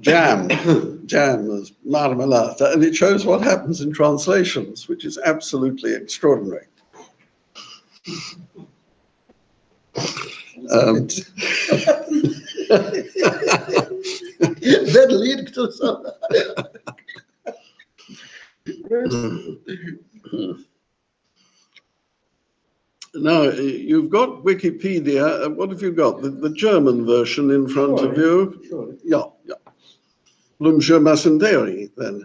S2: Jam is marmelata, and it shows what happens in translations, which is absolutely extraordinary.
S1: That lead to some.
S2: Now, you've got Wikipedia. What have you got? The German version in front of you?
S4: Sure.
S2: Yeah, yeah. Bloomsbury Massendery, then.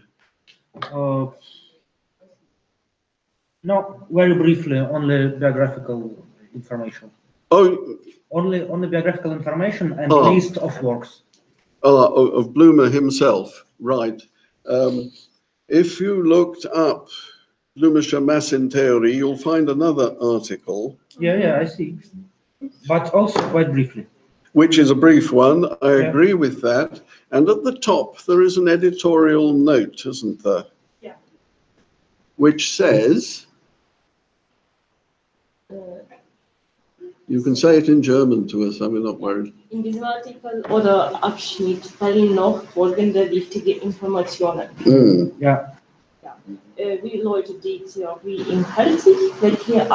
S4: No, very briefly, only biographical information.
S2: Oh,
S4: Only biographical information and list of works.
S2: Of Bloomer himself, right. If you looked up Bloemische Massentheorie, you'll find another article.
S4: Yeah, I see. But also quite briefly.
S2: Which is a brief one, I agree with that. And at the top, there is an editorial note, isn't there?
S7: Yeah.
S2: Which says, you can say it in German to us, I'm not worried.
S7: In diesem Artikel oder Abschnitt fallen noch folgende wichtige Informationen.
S4: Ja.
S7: Wie läutet die Theorie inhaltlich? Welche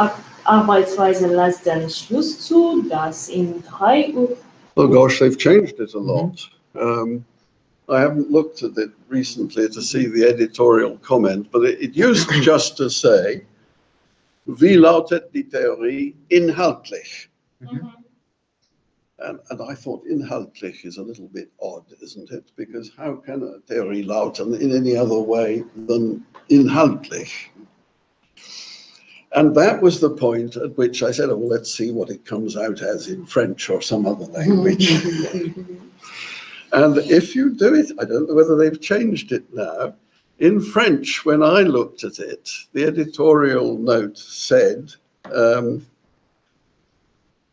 S7: Arbeitsweise lässt den Schluss zu, dass in 3 Uhr...
S2: Oh gosh, they've changed it a lot. I haven't looked at it recently to see the editorial comment, but it used just to say, wie lautet die Theorie inhaltlich? And I thought inhaltlich is a little bit odd, isn't it? Because how can a theory lauten in any other way than inhaltlich? And that was the point at which I said, oh, well, let's see what it comes out as in French or some other language. And if you do it, I don't know whether they've changed it now. In French, when I looked at it, the editorial note said,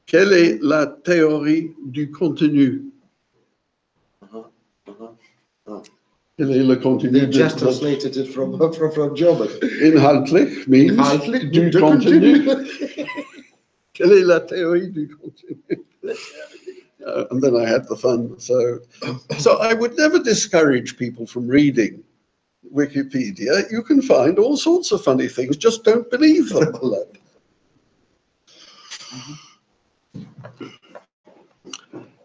S2: quelle est la théorie du contenu? Quel est le contenu?
S1: They just translated it from German.
S2: Inhaltlich means
S1: Inhaltlich
S2: du contenu. Quelle est la théorie du contenu? And then I had the fun. So I would never discourage people from reading Wikipedia. You can find all sorts of funny things, just don't believe them.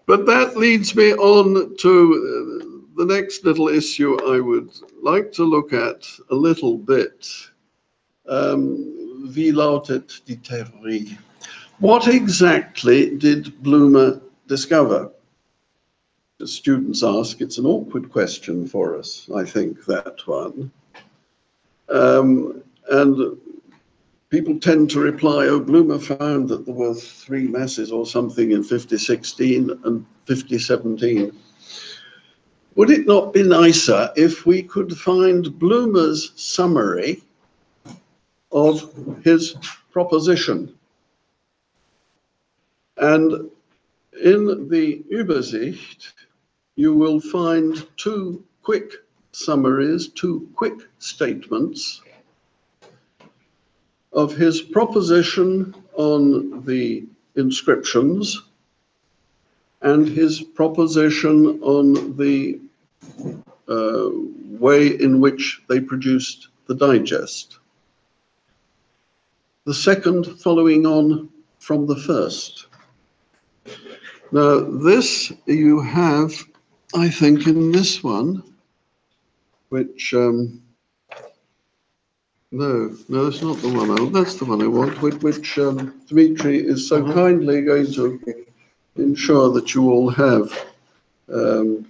S2: But that leads me on to the next little issue I would like to look at a little bit. Wie lautet die Theorie? What exactly did Bloomer discover? The students ask, it's an awkward question for us, I think, that one. And people tend to reply, oh, Bloomer found that there were 3 masses or something in 5016 and 5017. Would it not be nicer if we could find Bloomer's summary of his proposition? And in the Übersicht, you will find 2 quick summaries, 2 quick statements of his proposition on the inscriptions and his proposition on the way in which they produced the digest. The second following on from the first. Now, this you have, I think, in this one, which, no, it's not the one. That's the one I want, which Dmitry is so kindly going to ensure that you all have. Let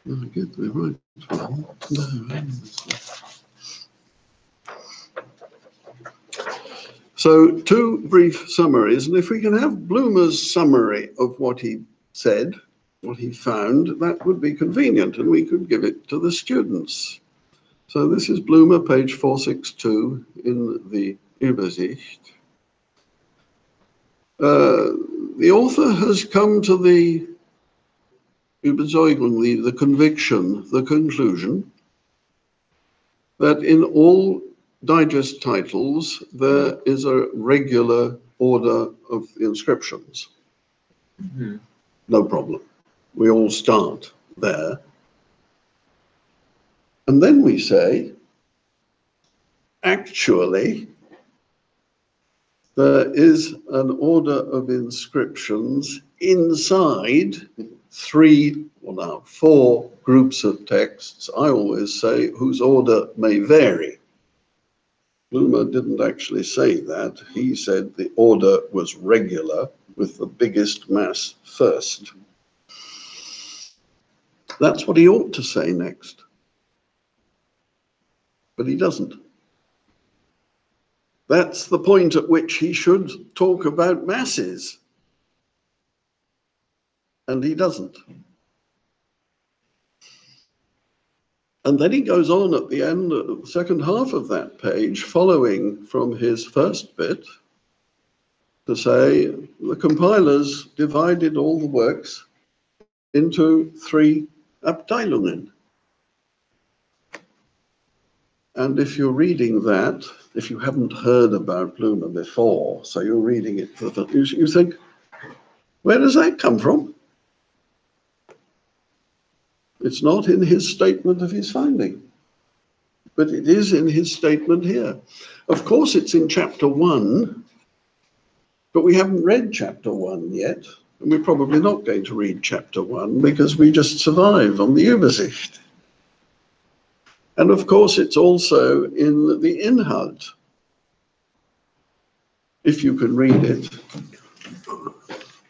S2: me get the right one. No. So 2 brief summaries, and if we can have Bloomer's summary of what he said, what he found, that would be convenient, and we could give it to the students. So this is Bloomer, page 462 in the Übersicht. The author has come to the Überzeugung, the conviction, the conclusion, that in all digest titles there is a regular order of the inscriptions. Mm-hmm. No problem. We all start there. And then we say, actually, there is an order of inscriptions inside 4 groups of texts, I always say, whose order may vary. Bloomer didn't actually say that. He said the order was regular, with the biggest mass first. That's what he ought to say next. But he doesn't. That's the point at which he should talk about masses. And he doesn't. And then he goes on at the end, the second half of that page, following from his first bit, to say the compilers divided all the works into 3 Abteilungen. And if you're reading that, if you haven't heard about Bloomer before, so you're reading it, you think, where does that come from? It's not in his statement of his finding, but it is in his statement here. Of course, it's in chapter 1, but we haven't read chapter 1 yet, and we're probably not going to read chapter 1 because we just survived on the Übersicht. And of course, it's also in the Inhalt, if you can read it,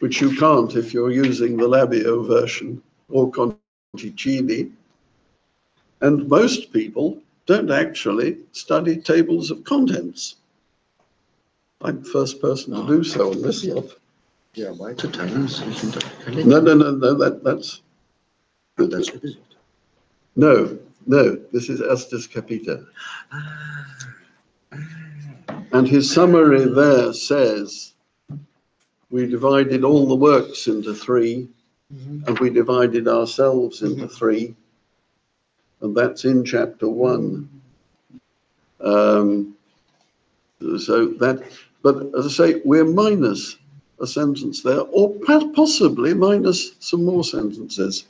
S2: which you can't if you're using the Labio version or Concili. And most people don't actually study tables of contents. I'm the first person to do so on this lot.
S1: Yeah, why to tell us?
S2: No, that's No, this is Estes Capita. And his summary there says, we divided all the works into 3, and we divided ourselves into 3, and that's in chapter 1. But as I say, we're minus a sentence there, or possibly minus some more sentences.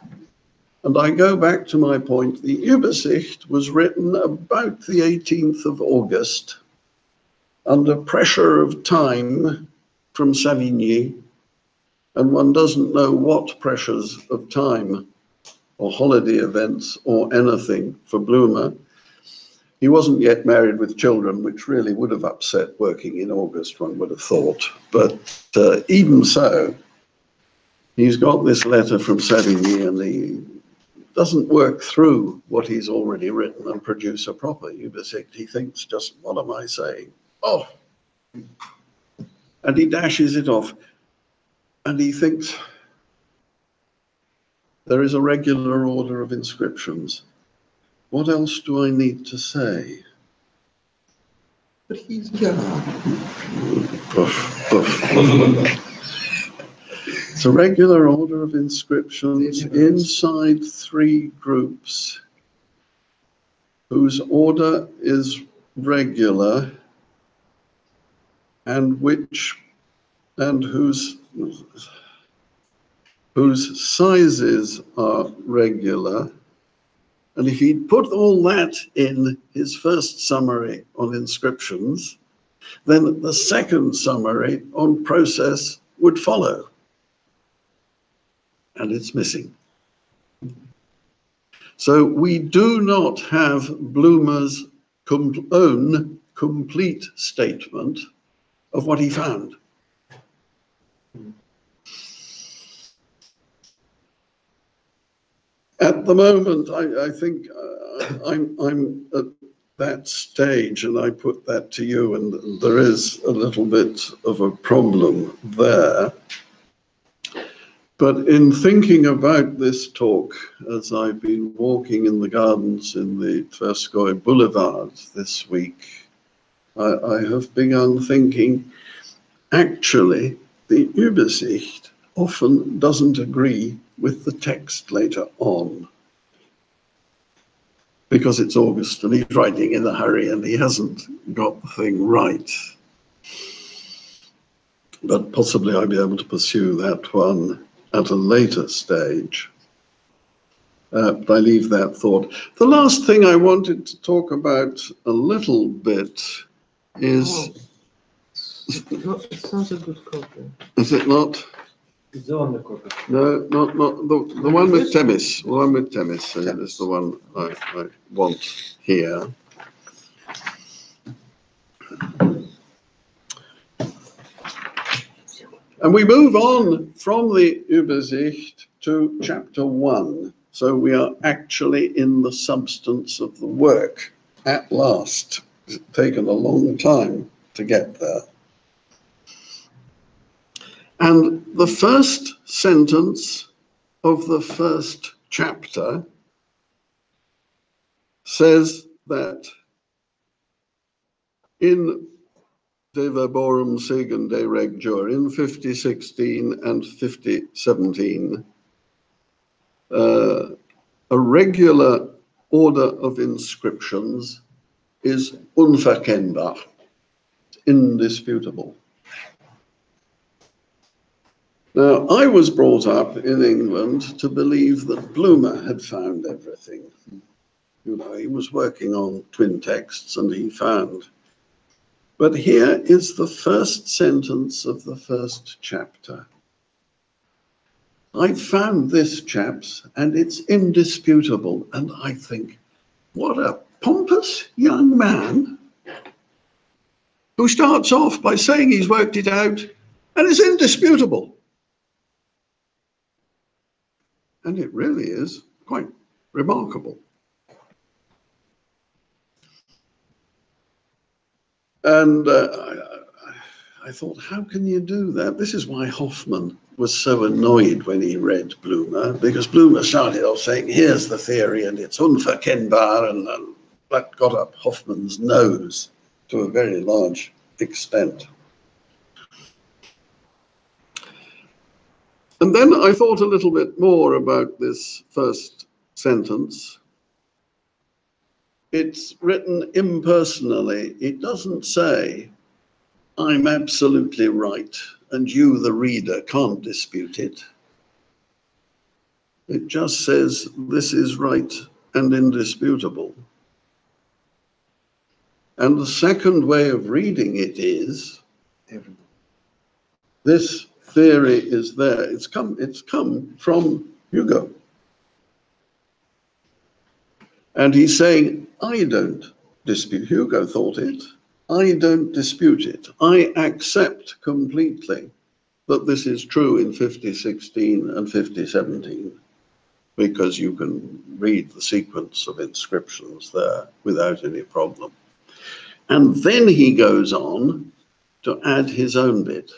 S2: And I go back to my point, the Übersicht was written about the 18th of August, under pressure of time from Savigny, and one doesn't know what pressures of time or holiday events or anything for Bloomer. He wasn't yet married with children, which really would have upset working in August, one would have thought. But even so, he's got this letter from Savigny, and he doesn't work through what he's already written and produce a proper Übersicht. He thinks, just, what am I saying? Oh, and he dashes it off. And he thinks, there is a regular order of inscriptions. What else do I need to say?
S1: But he's young.
S2: Puff, puff, puff. It's a regular order of inscriptions inside 3 groups whose order is regular and whose sizes are regular. And if he'd put all that in his first summary on inscriptions, then the second summary on process would follow. And it's missing. So we do not have Blumer's own complete statement of what he found. At the moment, I think I'm at that stage, and I put that to you, and there is a little bit of a problem there. But in thinking about this talk, as I've been walking in the gardens in the Tverskoy Boulevard this week, I have begun thinking, actually, the Übersicht often doesn't agree with the text later on, because it's August and he's writing in a hurry and he hasn't got the thing right. But possibly I'll be able to pursue that one at a later stage. But I leave that thought. The last thing I wanted to talk about a little bit is...
S5: It's not a good copy.
S2: Is it not?
S4: It's on the copy.
S2: No, not the one with Temis. The one with Temis is the one I want here. And we move on from the Übersicht to chapter 1. So we are actually in the substance of the work at last. It's taken a long time to get there. And the first sentence of the first chapter says that in De Verborum Segen de Regjur, in 5016 and 5017, a regular order of inscriptions is unverkennbar, indisputable. Now, I was brought up in England to believe that Blumer had found everything. You know, he was working on twin texts and he found. But here is the first sentence of the first chapter. I found this, chaps, and it's indisputable. And I think, what a pompous young man who starts off by saying he's worked it out and it's indisputable. And it really is quite remarkable. And I thought, how can you do that? This is why Hoffman was so annoyed when he read Blumer, because Blumer started off saying, here's the theory and it's unverkennbar, and that got up Hoffman's nose to a very large extent. And then I thought a little bit more about this first sentence. It's written impersonally. It doesn't say, I'm absolutely right, and you, the reader, can't dispute it. It just says, this is right and indisputable. And the second way of reading it is, this theory is there. It's come from Hugo. And he's saying, I don't dispute. Hugo thought it. I don't dispute it. I accept completely that this is true in 5016 and 5017. because you can read the sequence of inscriptions there without any problem. And then he goes on to add his own bit.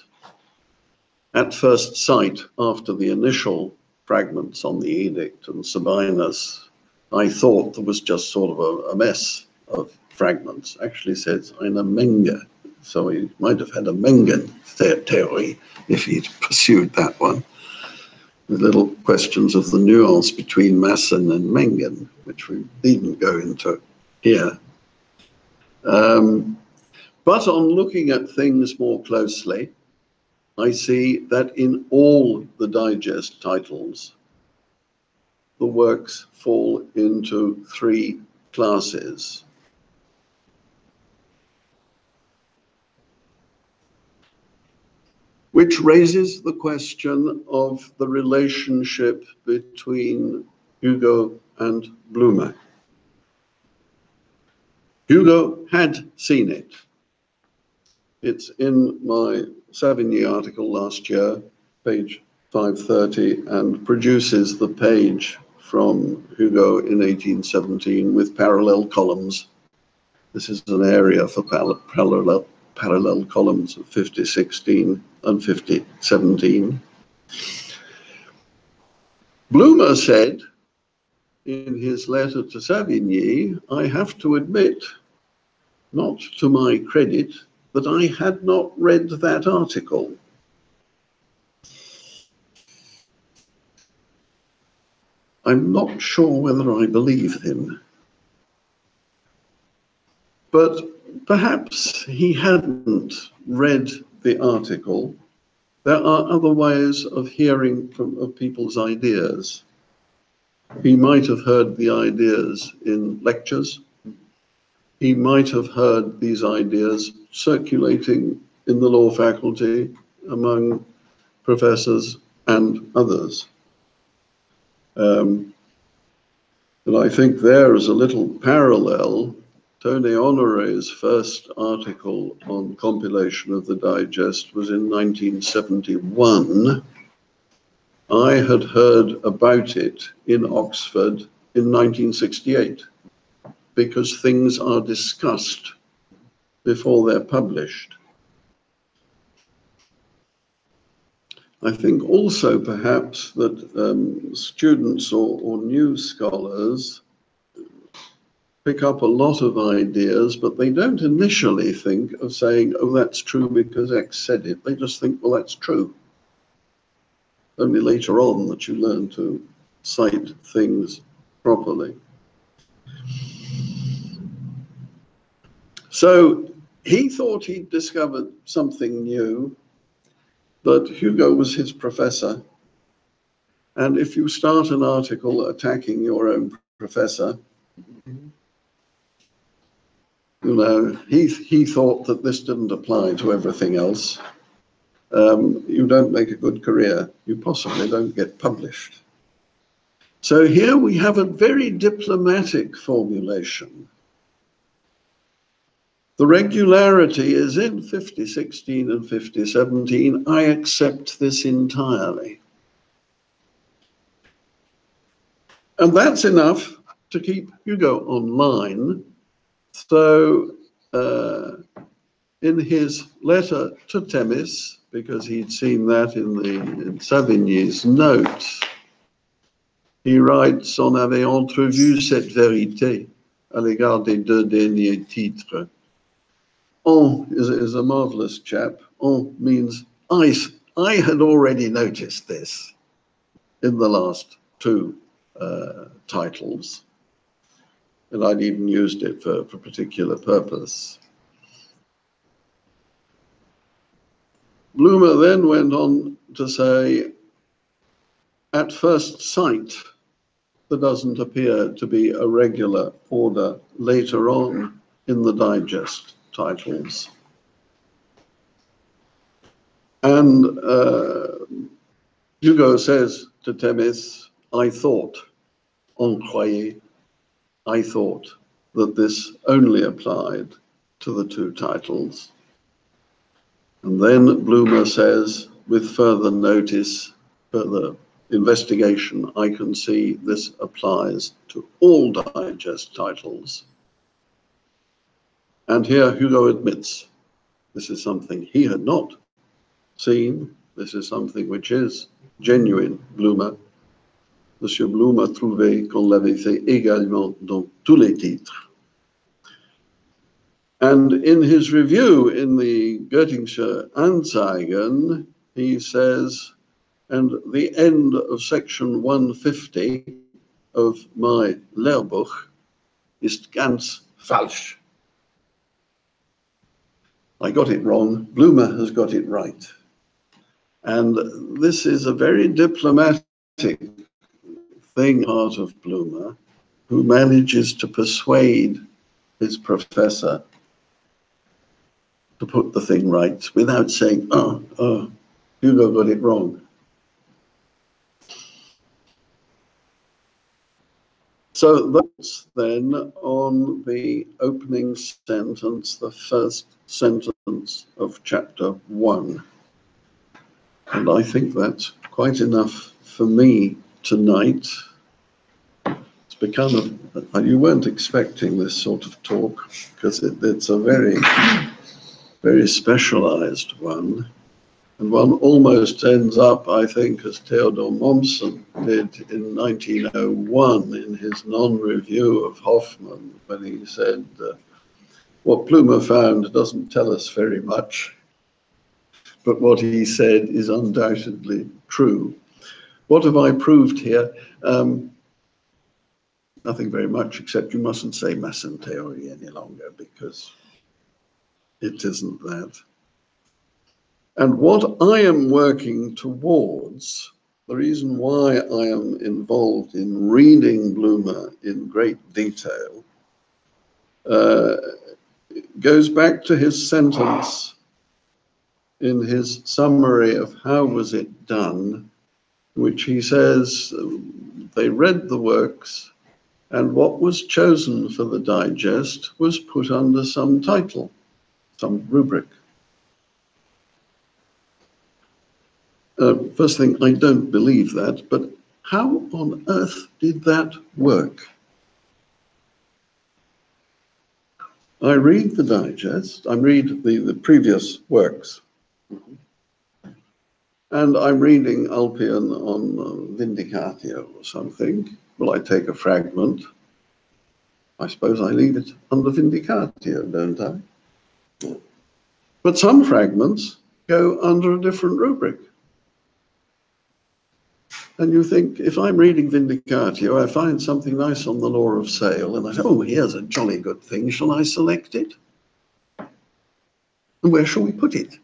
S2: At first sight, after the initial fragments on the edict and Sabinus, I thought there was just sort of a mess of fragments. Actually says eine Menge. So he might have had a Mengen theory if he'd pursued that one. With little questions of the nuance between Massen and Mengen, which we needn't go into here. But on looking at things more closely, I see that in all the digest titles, the works fall into three classes. Which raises the question of the relationship between Hugo and Blume. Hugo had seen it. It's in my Savigny article last year, page 530, and produces the page from Hugo in 1817 with parallel columns. This is an area for parallel columns of 5016 and 5017. Blume said in his letter to Savigny, I have to admit, not to my credit, that I had not read that article. I'm not sure whether I believe him. But perhaps he hadn't read the article. There are other ways of hearing of people's ideas. He might have heard the ideas in lectures. He might have heard these ideas circulating in the law faculty among professors and others. And I think there is a little parallel. Tony Honoré's first article on compilation of the digest was in 1971. I had heard about it in Oxford in 1968 because things are discussed before they're published. I think also perhaps that students or new scholars pick up a lot of ideas, but they don't initially think of saying, oh, that's true because X said it. They just think, well, that's true. Only later on that you learn to cite things properly. So he thought he'd discovered something new, that Hugo was his professor. And if you start an article attacking your own professor, you know, he thought that this didn't apply to everything else. You don't make a good career. You possibly don't get published. So here we have a very diplomatic formulation. The regularity is in 5016 and 5017. I accept this entirely. And that's enough to keep Hugo online. So in his letter to Themis, because he'd seen that in Savigny's notes, he writes, on avait entrevu cette vérité à l'égard des deux derniers titres. On is a marvelous chap. On means I had already noticed this in the last two titles, and I'd even used it for a particular purpose. Blume then went on to say, at first sight, there doesn't appear to be a regular order later on in the digest titles. And Hugo says to Themis, I thought, on croyait, I thought that this only applied to the two titles. And then Blume says, with further notice, further investigation, I can see this applies to all digest titles. And here Hugo admits this is something he had not seen. This is something which is genuine Bloomer. Monsieur Blum a trouvé qu'on l'avait fait également dans tous les titres. And in his review in the Göttingsche Anzeigen, he says, and the end of section 150 of my Lehrbuch ist ganz falsch. I got it wrong, Blumer has got it right. And this is a very diplomatic thing part of Blumer, who manages to persuade his professor to put the thing right without saying, oh, Hugo got it wrong. So that's then on the opening sentence, the first sentence of chapter 1. And I think that's quite enough for me tonight. It's become you weren't expecting this sort of talk because it's a very, very specialized one. And one almost ends up, I think, as Theodor Mommsen did in 1901 in his non-review of Hoffmann, when he said, what Blumer found doesn't tell us very much, but what he said is undoubtedly true. What have I proved here? Nothing very much, except you mustn't say Massentheorie any longer, because it isn't that. And what I am working towards, the reason why I am involved in reading Blumer in great detail, goes back to his sentence in his summary of how was it done, which he says they read the works and what was chosen for the digest was put under some title, some rubric. First thing, I don't believe that, but how on earth did that work? I read the digest, I read the previous works, and I'm reading Ulpian on Vindicatio or something. Well, I take a fragment. I suppose I leave it under Vindicatio, don't I? But some fragments go under a different rubric. And you think, if I'm reading Vindicatio, I find something nice on the law of sale, and I say, oh, here's a jolly good thing, shall I select it? And where shall we put it?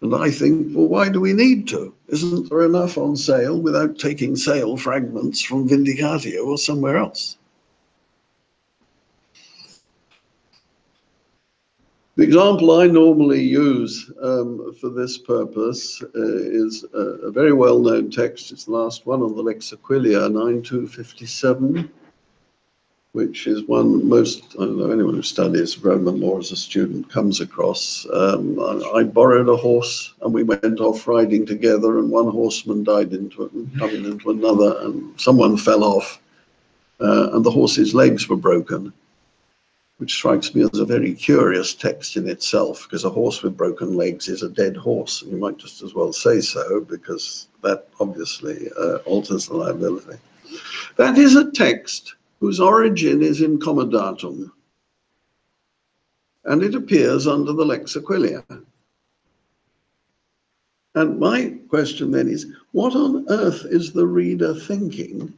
S2: And I think, well, why do we need to? Isn't there enough on sale without taking sale fragments from Vindicatio or somewhere else? The example I normally use for this purpose is a very well-known text. It's the last one on the Lex Aquilia, 9257, which is one most, I don't know, anyone who studies Roman law as a student comes across. I borrowed a horse and we went off riding together, and one horseman died into it and coming into another, and someone fell off and the horse's legs were broken, which strikes me as a very curious text in itself, because a horse with broken legs is a dead horse. And you might just as well say so, because that obviously alters the liability. That is a text whose origin is in commodatum, and it appears under the Lex Aquilia. And my question then is, what on earth is the reader thinking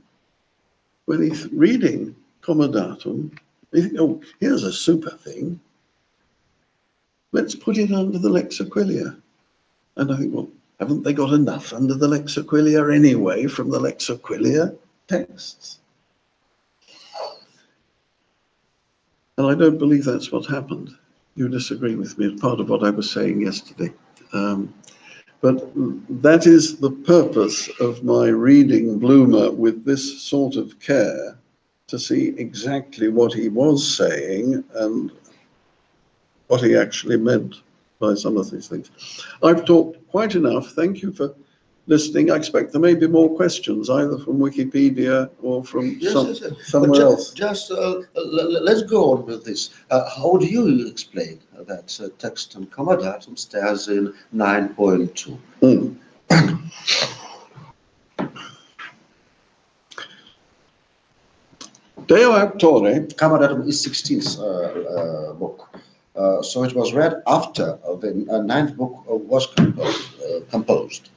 S2: when he's reading commodatum? They think, oh, here's a super thing. Let's put it under the Lex Aquilia. And I think, well, haven't they got enough under the Lex Aquilia anyway from the Lex Aquilia texts? And I don't believe that's what happened. You disagree with me, part of what I was saying yesterday. But that is the purpose of my reading Blumer with this sort of care, to see exactly what he was saying and what he actually meant by some of these things. I've talked quite enough. Thank you for listening. I expect there may be more questions, either from Wikipedia or from somewhere
S1: But
S2: else.
S1: Let's go on with this. How do you explain that text and comma datum stands in 9.2?
S2: Deo Auctore.
S1: Comma datum is 16th book. So it was read after the 9th book was composed.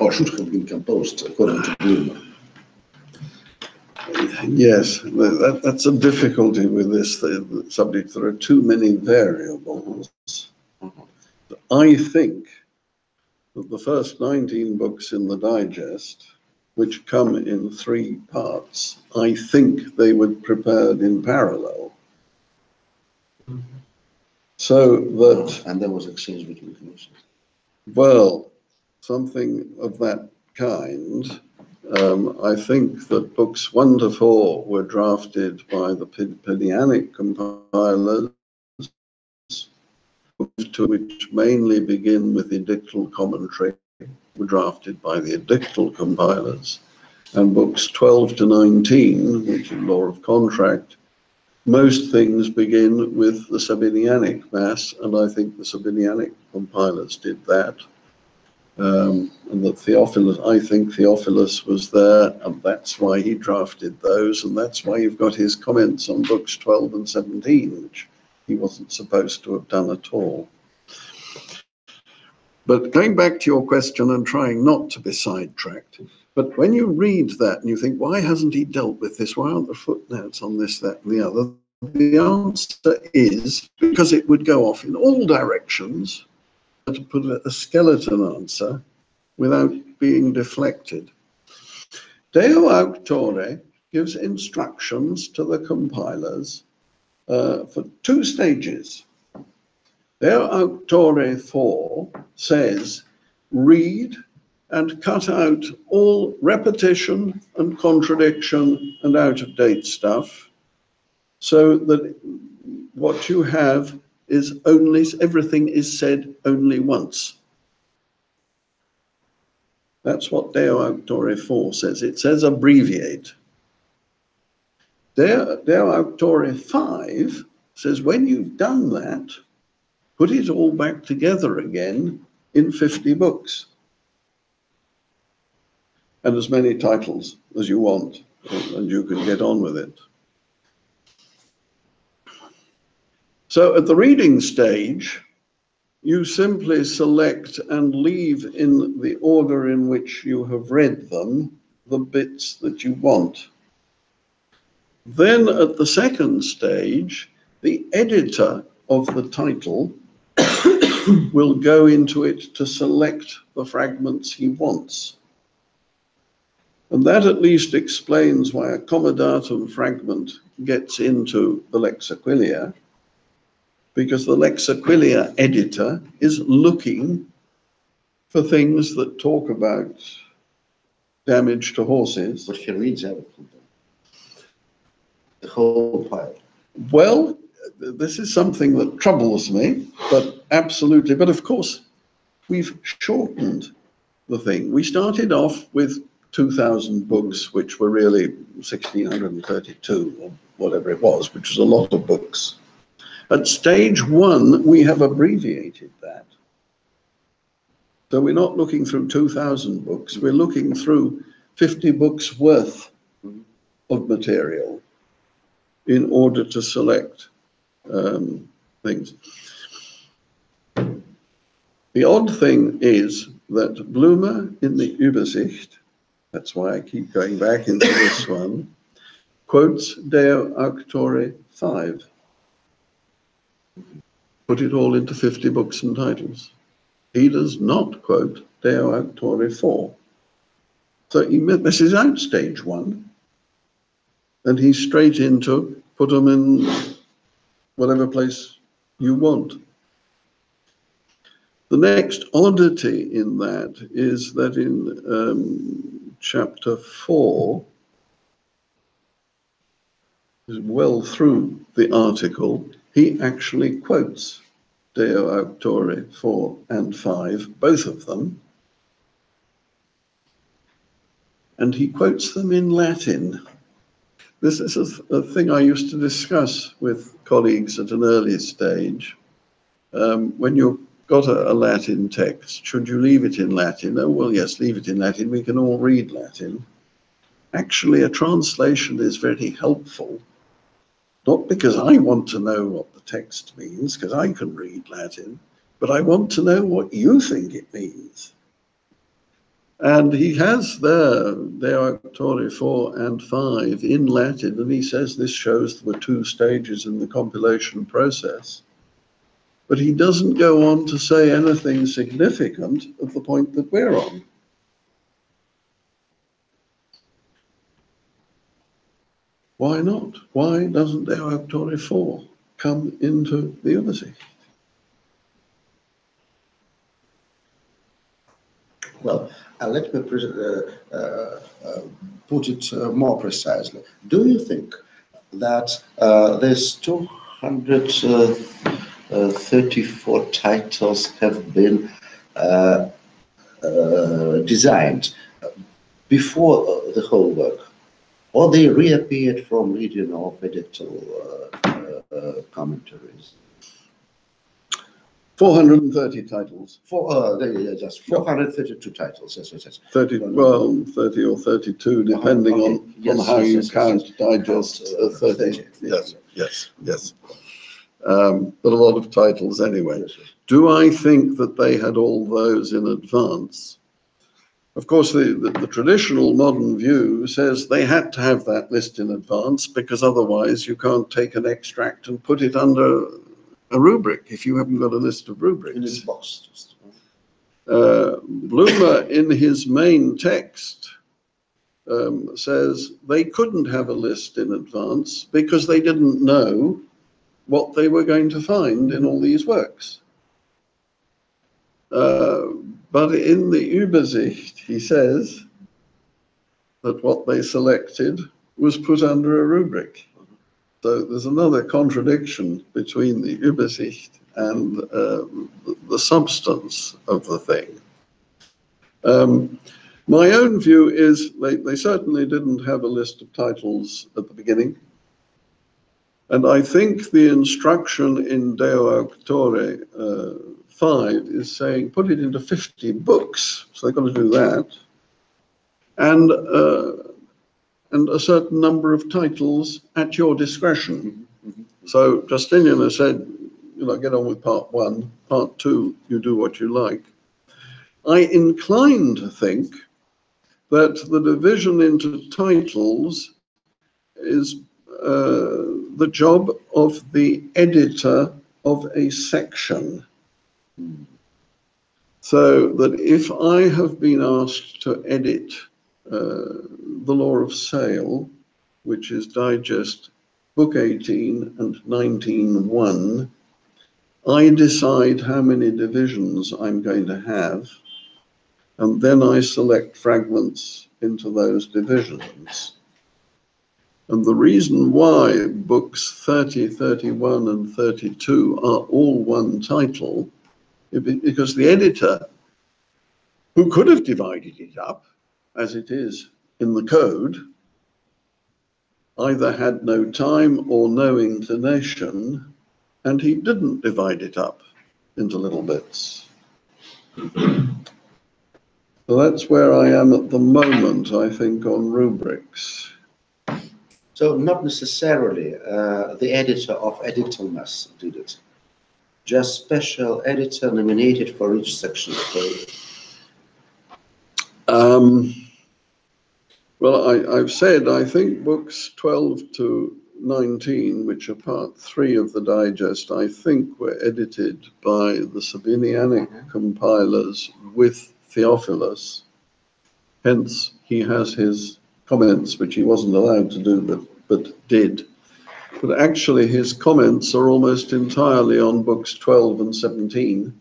S1: Or should have been composed, according to Bloomer.
S2: Yes, that's a difficulty with this subject. There are too many variables. I think that the first 19 books in the digest, which come in 3 parts, I think they were prepared in parallel. So that...
S1: And there was exchange between commissions.
S2: Well, something of that kind. I think that books 1 to 4 were drafted by the Pedianic compilers, which mainly begin with edictal commentary, were drafted by the edictal compilers, and books 12 to 19, which is law of contract, most things begin with the Sabinianic mass, and I think the Sabinianic compilers did that. And that Theophilus, I think Theophilus was there, and that's why he drafted those, and that's why you've got his comments on books 12 and 17, which he wasn't supposed to have done at all. But going back to your question and trying not to be sidetracked, but when you read that and you think, why hasn't he dealt with this? Why aren't there footnotes on this, that, and the other? The answer is because it would go off in all directions, to put a skeleton answer without being deflected. Deo Auctore gives instructions to the compilers for 2 stages. Deo Auctore 4 says, read and cut out all repetition and contradiction and out-of-date stuff, so that what you have is only, everything is said only once. That's what Deo Auctore 4 says. It says abbreviate. Deo Auctore 5 says when you've done that, put it all back together again in 50 books. And as many titles as you want, and you can get on with it. So at the reading stage, you simply select and leave in the order in which you have read them the bits that you want. Then at the second stage, the editor of the title will go into it to select the fragments he wants. And that at least explains why a comma-datum fragment gets into the Lexiquilia, because the Lexiquilia editor is looking for things that talk about damage to horses.
S1: But he reads everything. The whole file.
S2: Well, this is something that troubles me, but absolutely. But of course, we've shortened the thing. We started off with 2,000 books, which were really 1,632 or whatever it was, which was a lot of books. At stage 1, we have abbreviated that. So we're not looking through 2,000 books, we're looking through 50 books worth of material in order to select things. The odd thing is that Bloomer in the Übersicht, that's why I keep going back into this one, quotes Deo Auctore 5. Put it all into 50 books and titles. He does not quote Deo Auctore 4. So he misses out stage 1, and he's straight into put them in whatever place you want. The next oddity in that is that in chapter 4, well through the article, he actually quotes Deo Auctore 4 and 5, both of them, and he quotes them in Latin. This is a thing I used to discuss with colleagues at an early stage. When you've got a Latin text, should you leave it in Latin? Oh, well, yes, leave it in Latin. We can all read Latin. Actually, a translation is very helpful, not because I want to know what the text means, because I can read Latin, but I want to know what you think it means. And he has there, De Auctore 4 and 5 in Latin, and he says this shows there were 2 stages in the compilation process. But he doesn't go on to say anything significant at the point that we're on. Why not? Why doesn't De Auctore 4 come into the Übersicht?
S1: Well, let me put it more precisely. Do you think that these 234 titles have been designed before the whole work, or they reappeared from reading of edictal commentaries?
S2: 430 titles.
S1: Just 432 titles. Yes.
S2: 30, well, 30 or 32, depending on how you count Digest 30. Yes. But a lot of titles anyway.
S1: Yes.
S2: Do I think that they had all those in advance? Of course, the traditional modern view says they had to have that list in advance, because otherwise you can't take an extract and put it under a rubric if you haven't got a list of rubrics.
S1: In his box.
S2: Blumer, in his main text, says they couldn't have a list in advance because they didn't know what they were going to find in all these works. But in the Übersicht, he says that what they selected was put under a rubric. So there's another contradiction between the Übersicht and the substance of the thing. My own view is they certainly didn't have a list of titles at the beginning. And I think the instruction in Deo Auctore 5 is saying put it into 50 books. So they've got to do that. And a certain number of titles at your discretion. So Justinian has said, get on with part 1, part 2, you do what you like. I incline to think that the division into titles is the job of the editor of a section. So that if I have been asked to edit the Law of Sale, which is Digest Book 18 and 19.1, I decide how many divisions I'm going to have, and then I select fragments into those divisions. And the reason why books 30, 31, and 32 are all one title is because the editor, who could have divided it up, as it is in the code, either had no time or no inclination, and he didn't divide it up into little bits. So that's where I am at the moment, I think, on rubrics.
S1: So not necessarily the editor of edictalness did it. Just special editor nominated for each section of code.
S2: Well, I've said I think books 12 to 19, which are part 3 of the digest, I think were edited by the Sabinianic compilers with Theophilus. Hence, he has his comments, which he wasn't allowed to do, but did. But actually, his comments are almost entirely on books 12 and 17,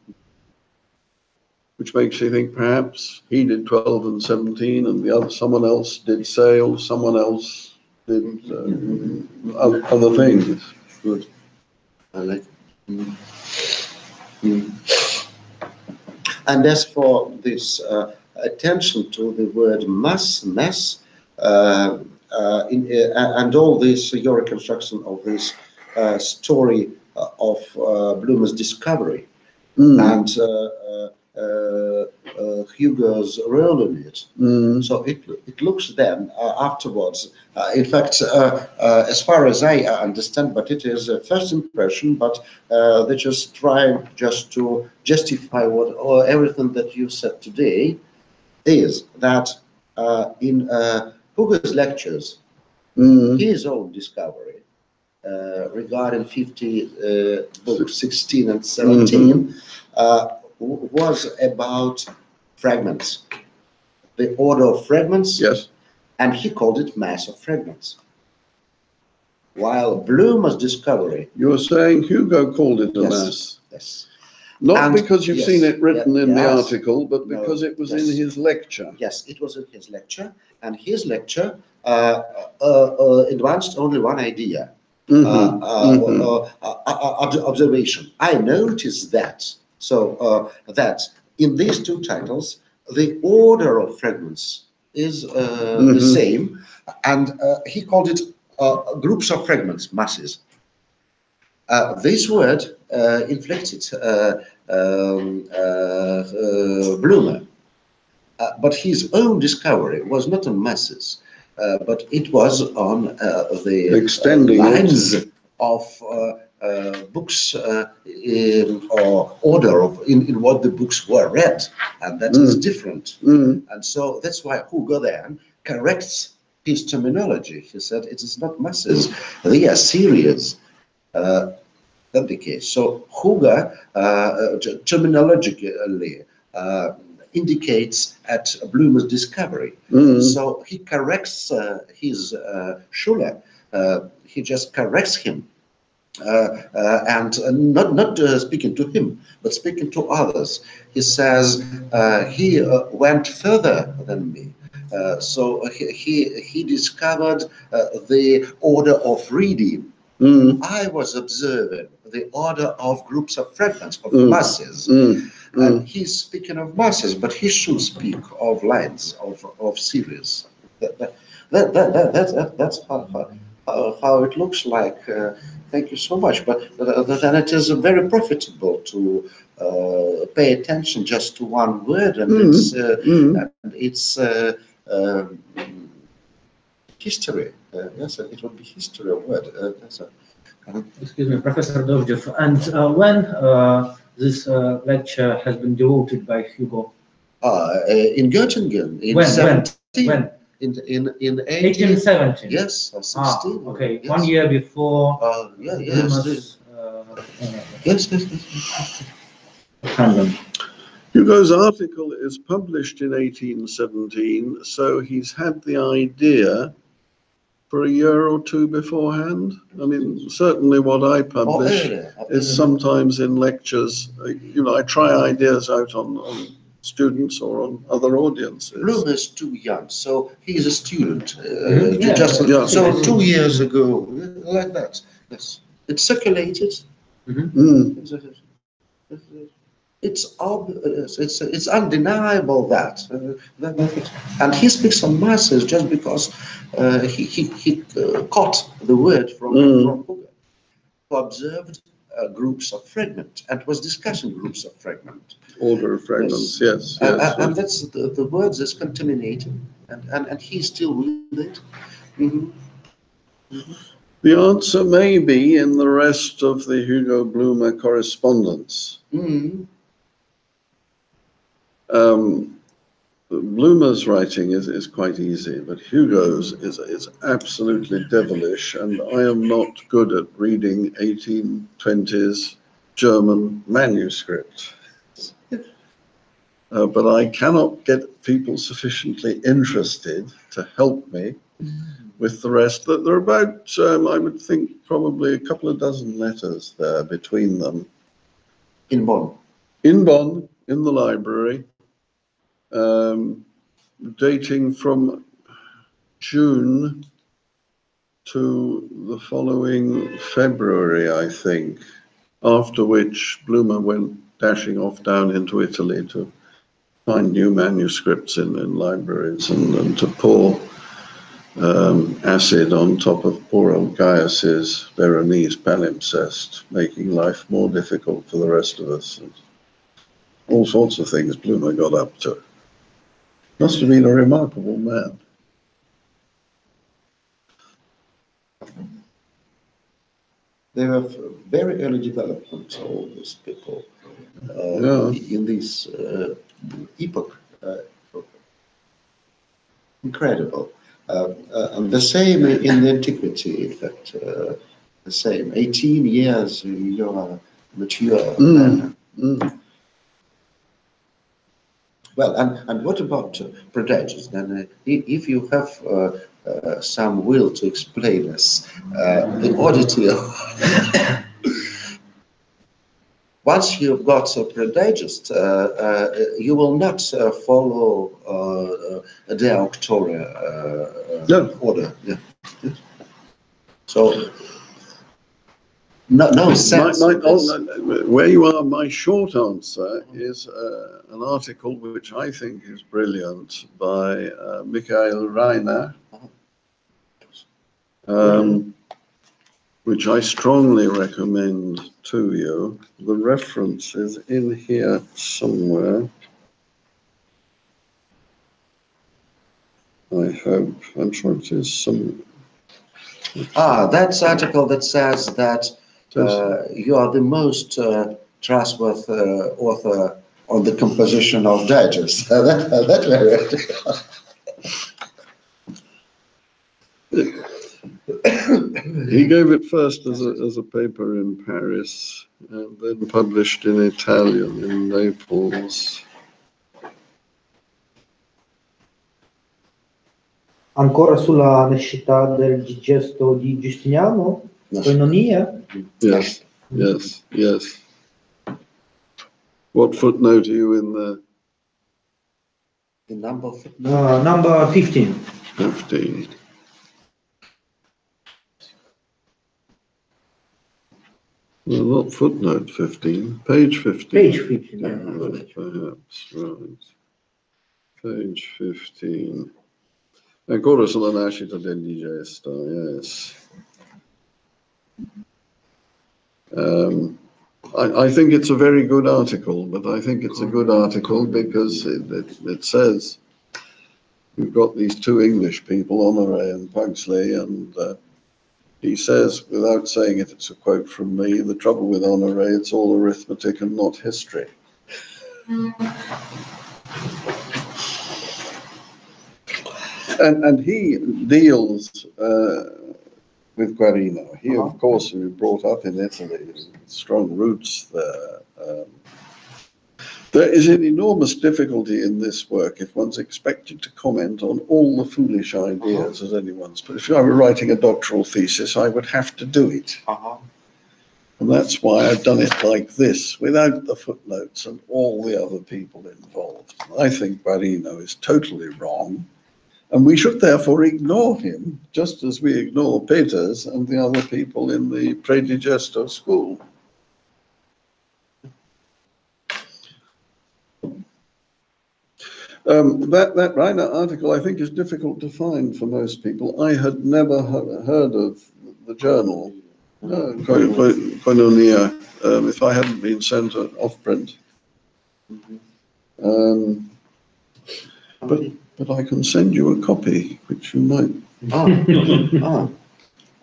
S2: which makes you think perhaps he did 12 and 17, and someone else did sale, someone else did other things.
S1: Good. I like. And as for this attention to the word mass, and all this, your reconstruction of this story of Bloom's discovery and Hugo's role in it. So it looks then afterwards, in fact, as far as I understand, but it is a first impression, but they just try just to justify what or everything that you said today is that in Hugo's lectures, his own discovery regarding 50 books, 16 and 17, was about fragments, the order of fragments,
S2: yes,
S1: and he called it mass of fragments. While Bloom's discovery,
S2: you're saying Hugo called it a
S1: Yes.
S2: mass.
S1: yes,
S2: Not
S1: And-
S2: because you've
S1: yes,
S2: seen it written in the
S1: yes.
S2: article, but because it was
S1: yes.
S2: in his lecture.
S1: yes, it was in his lecture, and his lecture advanced only one idea, observation. I noticed that, so that in these two titles, the order of fragments is the same, and he called it groups of fragments, masses. This word inflected Bloom, but his own discovery was not on masses, but it was on the
S2: Extending
S1: lines of books or order of in what the books were read, and that is different. And so that's why Hugo then corrects his terminology. He said it is not masses; they are series. That's the case. So Hugo terminologically indicates at Bloom's discovery. So he corrects his Schuller. He just corrects him, and not speaking to him, but speaking to others. He says he went further than me. So he discovered the order of reading. I was observing the order of groups of fragments, of masses. And he's speaking of masses, but he should speak of lines, of series. That's how it looks like. Thank you so much. But then it is very profitable to pay attention just to one word, and it's history. Yes, it would be history of word.
S4: Excuse me, Professor Dovjev. And when this lecture has been devoted by Hugo?
S1: In Göttingen, in
S4: When?
S1: 17,
S4: When?
S1: in
S4: 1817.
S1: Yes, or 16.
S4: Okay,
S1: Yes.
S4: 1 year before.
S1: Yes. Yes.
S2: Hugo's article is published in 1817, so he's had the idea for a year or two beforehand. I mean, certainly what I publish is sometimes in lectures. I try ideas out on students or on other audiences.
S1: Bloom is too young, so he is a student. So 2 years ago, like that. Yes, it's circulated. It's obvious. It's undeniable that, and he speaks on masses just because he caught the word from Hugo, who observed groups of fragment and was discussing groups of fragment.
S2: Order of fragments, yes.
S1: And that's the words is contaminated, and he's still with it.
S2: The answer may be in the rest of the Hugo Bloomer correspondence. Bloomer's writing is quite easy, but Hugo's is absolutely devilish, and I am not good at reading 1820s German manuscript. But I cannot get people sufficiently interested to help me with the rest. There are about, I would think, probably a couple of dozen letters there between them.
S1: In Bonn?
S2: In Bonn, in the library, dating from June to the following February, I think, after which Bloomer went dashing off down into Italy to find new manuscripts in libraries and to pour acid on top of poor old Gaius's Veronese palimpsest, making life more difficult for the rest of us. And all sorts of things Bloomer got up to. Must have been a remarkable man.
S1: They were very early development, all these people, in this epoch. Incredible. And the same in the antiquity, in fact, the same. 18 years, you are mature. Well, and what about prejudice? Then, if you have some will to explain us the oddity of once you've got a prejudice, you will not follow the auctorial order. Yeah. So no sense.
S2: Where you are, my short answer is an article which I think is brilliant by Michael Reiner, which I strongly recommend to you. The reference is in here somewhere. I hope. I'm sure it is somewhere.
S1: That's article that says that you are the most trustworthy author on the composition of digest. That very article.
S2: He gave it first as a paper in Paris, and then published in Italian in Naples.
S4: Ancora sulla necessità del digesto di Justiniano? Koinonia?
S2: Yes, yes, yes. What footnote are you in there?
S1: The number footnote?
S4: Number 15.
S2: 15. Well, not footnote 15, page 15.
S4: Page 15, yeah.
S2: Right, perhaps, right. Page 15. Ancora sulla nascita del Digesto, yes. I think it's a very good article, but I think it's a good article because it says we've got these two English people, Honoré and Pagсли, and he says, without saying it, it's a quote from me, the trouble with Honoré, it's all arithmetic and not history. And he deals with Guarino. He, of course, was brought up in Italy, strong roots there. There is an enormous difficulty in this work if one's expected to comment on all the foolish ideas as anyone's. But if I were writing a doctoral thesis, I would have to do it. And that's why I've done it like this, without the footnotes and all the other people involved. I think Guarino is totally wrong. And we should therefore ignore him, just as we ignore Peters and the other people in the Predigesto school. That Reiner article, I think, is difficult to find for most people. I had never heard of the journal, Koinonia, if I hadn't been sent off print. But I can send you a copy, which you might.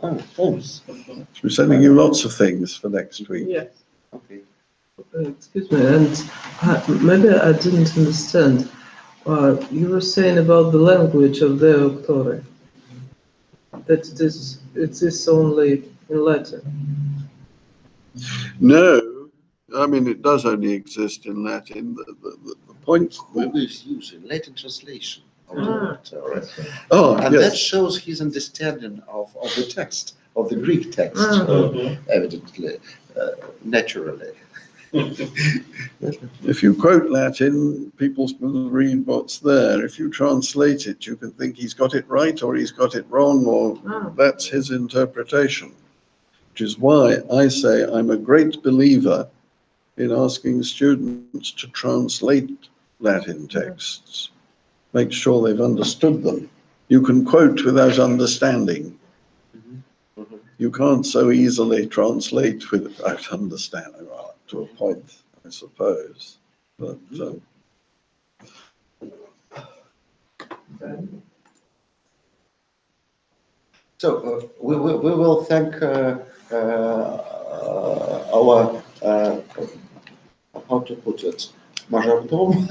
S1: Thanks.
S2: We're sending you lots of things for next week.
S5: Yes.
S1: Okay.
S5: Excuse me, and maybe I didn't understand. You were saying about the language of the auctore, that it is only in Latin.
S2: No, I mean, it does only exist in Latin. The point.
S1: Who is using Latin translation of the auctore?
S2: And
S1: that shows his understanding of the text, of the Greek text, evidently, naturally.
S2: If you quote Latin, people will read what's there. If you translate it, you can think he's got it right or he's got it wrong, or that's his interpretation. Which is why I say I'm a great believer in asking students to translate Latin texts. Make sure they've understood them. You can quote without understanding. You can't so easily translate without understanding, well, to a point, I suppose. But
S1: so we will thank our how to put it, majordom.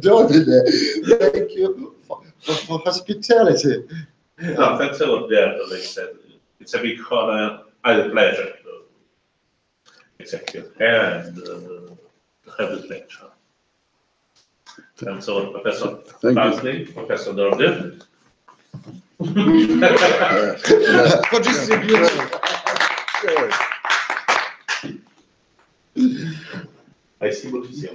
S1: Domine, thank you for hospitality.
S6: No, thanks a lot, like I said. It's a big honor and a pleasure to accept your care and to have this lecture. Thanks a lot, Professor Pagсли, Professor Dordy.
S1: For distributing.
S6: I see what you see.